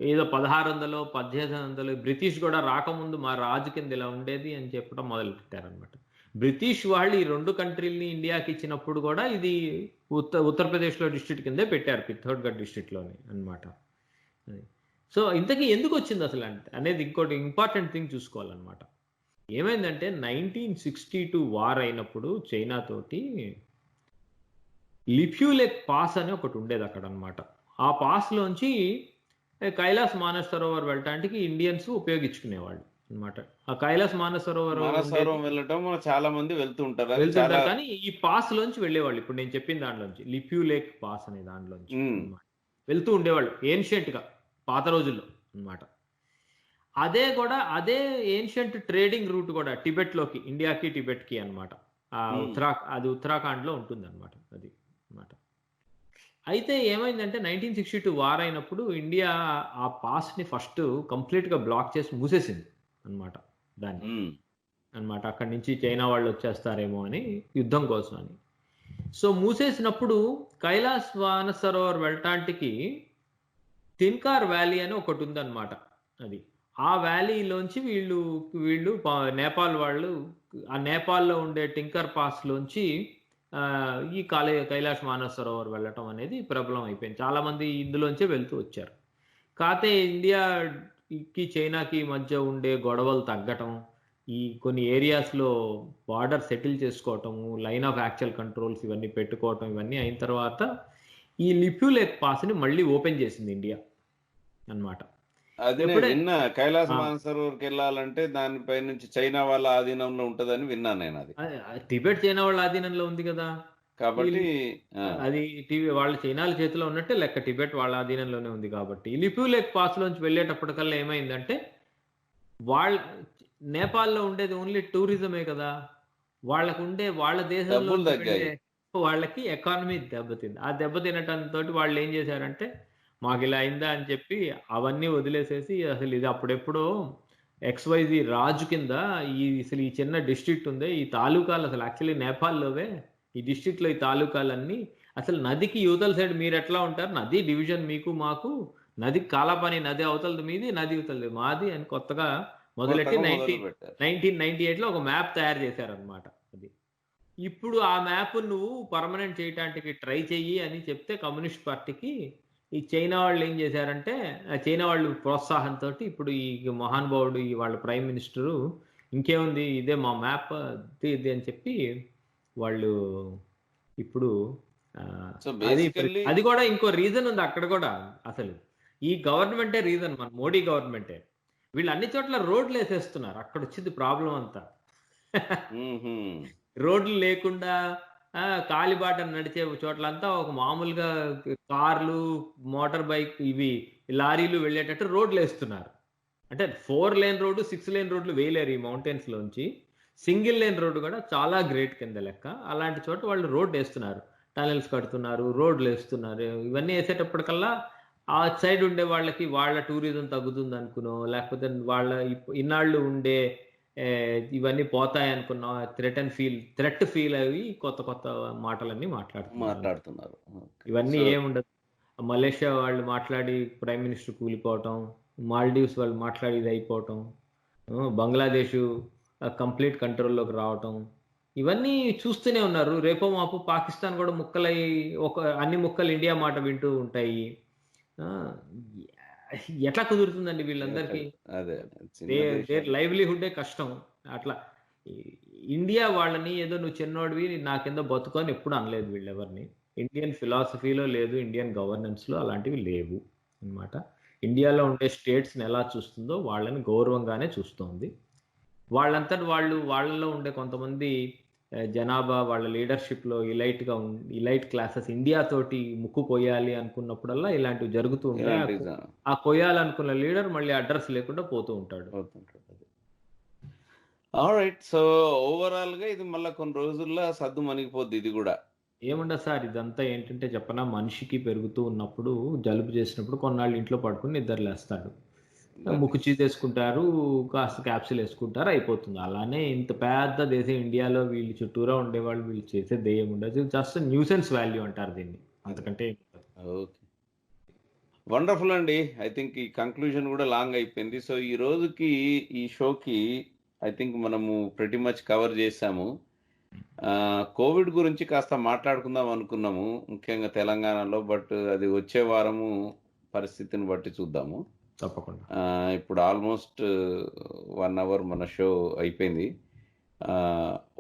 1600 1800 బ్రిటిష్ కూడా రాకముందు మా రాజు కింద ఇలా ఉండేది అని చెప్పడం మొదలెట్టారనమాట. బ్రిటిష్ వాళ్ళు ఈ 2 కంట్రీలని ఇండియాకి ఇచ్చినప్పుడు కూడా ఇది ఉత్తరప్రదేశ్లో డిస్ట్రిక్ట్ కిందే పెట్టారు, పిథోర్గఢ్ డిస్ట్రిక్ట్లోని అన్నమాట. సో ఇంతకీ ఎందుకు వచ్చింది అసలు అనేది ఇంకోటి ఇంపార్టెంట్ థింగ్ చూసుకోవాలన్నమాట. ఏమైందంటే 1962 వార్ అయినప్పుడు చైనా తోటి లిప్యూలెక్ పాస్ అని ఒకటి ఉండేది అక్కడ అనమాట. ఆ పాస్లోంచి కైలాస్ మానస్ సరోవర్ వెళ్ళటానికి ఇండియన్స్ ఉపయోగించుకునేవాళ్ళు అనమాట. ఆ కైలాస్ మానస్ సరోవర్ వెళ్ళటం చాలా మంది వెళ్తుంటారు, కానీ ఈ పాస్ లోంచి వెళ్ళేవాళ్ళు. ఇప్పుడు నేను చెప్పిన దాంట్లోంచి లిప్యూలేక్ పాస్ అనే దాంట్లోంచి వెళ్తూ ఉండేవాళ్ళు ఏన్షియంట్ గా, పాత రోజుల్లో అన్నమాట. అదే ఏన్షియంట్ ట్రేడింగ్ రూట్ కూడా టిబెట్ లోకి, ఇండియాకి టిబెట్ కి అనమాట. అది ఉత్తరాఖండ్ లో ఉంటుంది అనమాట అది అన్నమాట. అయితే ఏమైందంటే 1962 వార్ అయినప్పుడు ఇండియా ఆ పాస్ ని ఫస్ట్ కంప్లీట్ గా బ్లాక్ చేసి మూసేసింది అనమాట దాన్ని అన్నమాట. అక్కడి నుంచి చైనా వాళ్ళు వచ్చేస్తారేమో అని యుద్ధం కోసం అని. సో మూసేసినప్పుడు కైలాస్ మానసరోవర్ వెళ్ళటానికి తిన్కార్ వ్యాలీ అని ఒకటి ఉందన్నమాట. అది ఆ వ్యాలీలోంచి వీళ్ళు వీళ్ళు నేపాల్ వాళ్ళు ఆ నేపాల్లో ఉండే టింకర్ పాస్ లోంచి ఈ కైలాష్ మానసరోవర్ వెళ్ళటం అనేది ప్రబలం అయిపోయింది. చాలా మంది ఇందులోంచే వెళ్తూ వచ్చారు. కాకపోతే ఇండియాకి చైనాకి మధ్య ఉండే గొడవలు తగ్గటం, ఈ కొన్ని ఏరియాస్లో బార్డర్ సెటిల్ చేసుకోవటము, లైన్ ఆఫ్ యాక్చువల్ కంట్రోల్స్ ఇవన్నీ పెట్టుకోవటం, ఇవన్నీ అయిన తర్వాత ఈ లిప్యూలేక్ పాస్ని మళ్ళీ ఓపెన్ చేసింది ఇండియా అన్నమాట. అది నేను విన్నా. కైలాస్ మానసరోవర్కి వెళ్ళాలంటే దానిపై నుంచి చైనా వాళ్ళ ఆధీనంలో ఉంటదని విన్నాను నేను. అది టిబెట్ చైనా వాళ్ళ ఆధీనంలో ఉంది కదా, కాబట్టి అది వాళ్ళ చైనాల చేతిలో ఉన్నట్టే లెక్క. టిబెట్ వాళ్ళ ఆధీనంలోనే ఉంది కాబట్టి లిప్యూలేక్ పాస్ లోంచి వెళ్ళేటప్పటికల్లా ఏమైందంటే నేపాల్లో ఉండేది ఓన్లీ టూరిజమే కదా, వాళ్ళ దేశంలో వాళ్ళకి ఎకానమీ దెబ్బతింది. ఆ దెబ్బతినటంతో వాళ్ళు ఏం చేశారంటే మాకు ఇలా అయిందా అని చెప్పి అవన్నీ వదిలేసేసి అసలు ఇది అప్పుడెప్పుడో XYZ రాజు కింద అసలు ఈ చిన్న డిస్ట్రిక్ట్ ఉందే, ఈ తాలూకాలు అసలు యాక్చువల్లీ నేపాల్లోవే ఈ డిస్ట్రిక్ట్లో ఈ తాలూకాలన్నీ అసలు నదికి యూతల సైడ్ మీరు ఎట్లా ఉంటారు, నది డివిజన్ మీకు మాకు, నది కాలాపాని నది అవతలది మీది, నది అవతలది మాది అని కొత్తగా మొదలెట్టి 1998లో ఒక మ్యాప్ తయారు చేశారనమాట. అది ఇప్పుడు ఆ మ్యాప్ నువ్వు పర్మనెంట్ చేయడానికి ట్రై చెయ్యి అని చెప్తే కమ్యూనిస్ట్ పార్టీకి ఈ చైనా వాళ్ళు ఏం చేశారంటే, చైనా వాళ్ళు ప్రోత్సాహంతో ఇప్పుడు ఈ మహానుభావుడు వాళ్ళ ప్రైమ్ మినిస్టరు ఇంకేముంది ఇదే మా మ్యాప్ ఇది అని చెప్పి వాళ్ళు ఇప్పుడు అది కూడా ఇంకో రీజన్ ఉంది అక్కడ కూడా. అసలు ఈ గవర్నమెంటే రీజన్, మన మోడీ గవర్నమెంటే. వీళ్ళు అన్ని చోట్ల రోడ్లు వేసేస్తున్నారు. అక్కడ వచ్చింది ప్రాబ్లం అంతా. రోడ్లు లేకుండా కాలిబాట నడిచే చోట్లంతా ఒక మామూలుగా కార్లు, మోటార్ బైక్, ఇవి లారీలు వెళ్ళేటట్టు రోడ్లు వేస్తున్నారు. అంటే 4 లేన్ రోడ్డు, 6 లేన్ రోడ్లు వేయలేరు ఈ మౌంటైన్స్ లోంచి. సింగిల్ లేన్ రోడ్డు కూడా చాలా గ్రేట్ కింద లెక్క. అలాంటి చోట వాళ్ళు రోడ్డు వేస్తున్నారు, టనెల్స్ కడుతున్నారు, రోడ్లు వేస్తున్నారు. ఇవన్నీ వేసేటప్పటికల్లా ఆ సైడ్ ఉండే వాళ్ళకి వాళ్ళ టూరిజం తగ్గుతుంది అనుకునో, లేకపోతే వాళ్ళ ఇన్నాళ్ళు ఉండే ఇవన్నీ పోతాయి అనుకున్నా థ్రెట్ ఫీల్ అయ్యి కొత్త కొత్త మాటలన్నీ మాట్లాడుతున్నారు. ఇవన్నీ ఏముండదు. మలేషియా వాళ్ళు మాట్లాడి ప్రైమ్ మినిస్టర్ కూలిపోవటం, మాల్డీవ్స్ వాళ్ళు మాట్లాడి ఇది అయిపోవటం, బంగ్లాదేశ్ కంప్లీట్ కంట్రోల్లోకి రావటం, ఇవన్నీ చూస్తూనే ఉన్నారు. రేపో మాపు పాకిస్తాన్ కూడా ముక్కలై అన్ని ముక్కలు ఇండియా మాట వింటూ ఉంటాయి. ఎట్లా కుదురుతుందండి వీళ్ళందరికీ? లైవ్లీహుడ్డే కష్టం. అట్లా ఇండియా వాళ్ళని ఏదో నువ్వు చిన్నోడివి నా కింద బతుకొని ఎప్పుడు అనలేదు వీళ్ళెవరిని. ఇండియన్ ఫిలాసఫీలో లేదు, ఇండియన్ గవర్నెన్స్లో అలాంటివి లేవు అన్నమాట. ఇండియాలో ఉండే స్టేట్స్ని ఎలా చూస్తుందో వాళ్ళని గౌరవంగానే చూస్తోంది. వాళ్ళలో ఉండే కొంతమంది జనాభా వాళ్ళ లీడర్షిప్లో ఇలైట్ క్లాసెస్ ఇండియా తోటి ముక్కు కొయ్యాలి అనుకున్నప్పుడల్లా ఇలాంటివి జరుగుతూ ఉంటాయి. ఆ కొయ్యాలనుకున్న లీడర్ మళ్ళీ అడ్రస్ లేకుండా పోతూ ఉంటాడు. ఆల్రైట్. సో ఓవరాల్ గా ఇది మళ్ళీ కొన్ని రోజుల్లో సద్దు మణిగిపోద్ది. ఇది కూడా ఏముండదు సార్, ఇదంతా ఏంటంటే చెప్పనా, మనిషికి పెరుగుతూ ఉన్నప్పుడు జలుబు చేసినప్పుడు కొన్నాళ్ళు ఇంట్లో పడుకుని నిద్రలేస్తాడు, ముక్కు చీతేసుకుంటారు, కాస్త క్యాప్సిల్ వేసుకుంటారు, అయిపోతుంది. అలానే ఇంత పెద్ద దేశం ఇండియాలో వీళ్ళు చుట్టూరా ఉండేవాళ్ళు వీళ్ళు చేసే దెయ్యం ఉండదు. జస్ట్ న్యూసెన్స్ వాల్యూ అంటారు దీన్ని, అంతకంటే. ఓకే, వండర్ఫుల్ అండి. ఐ థింక్ ఈ కంక్లూజన్ కూడా లాంగ్ అయిపోయింది. సో ఈ రోజుకి ఈ షోకి ఐ థింక్ మనము ప్రెటీ మచ్ కవర్ చేసాము. కోవిడ్ గురించి కాస్త మాట్లాడుకుందాం అనుకున్నాము, ముఖ్యంగా తెలంగాణలో. బట్ అది వచ్చే వారము పరిస్థితిని బట్టి చూద్దాము. తప్పకుండా. ఇప్పుడు ఆల్మోస్ట్ 1 hour మన షో అయిపోయింది.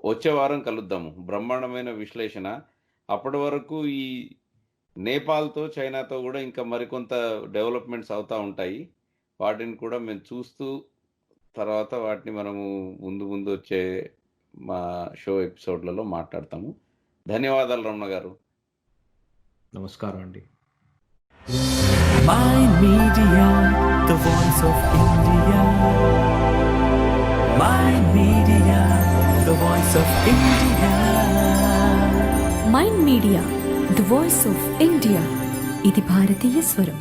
వచ్చే వారం కలుద్దాము, బ్రహ్మాండమైన విశ్లేషణ. అప్పటి వరకు ఈ నేపాల్తో చైనాతో కూడా ఇంకా మరికొంత డెవలప్మెంట్స్ అవుతూ ఉంటాయి. వాటిని కూడా మేము చూస్తూ తర్వాత వాటిని మనము ముందు వచ్చే మా షో ఎపిసోడ్లలో మాట్లాడతాము. ధన్యవాదాలు రమణ గారు. నమస్కారం అండి. Mind Media, the voice of India. Mind Media, the voice of India. Mind media the voice of India. ఇది భారతీయ స్వరం.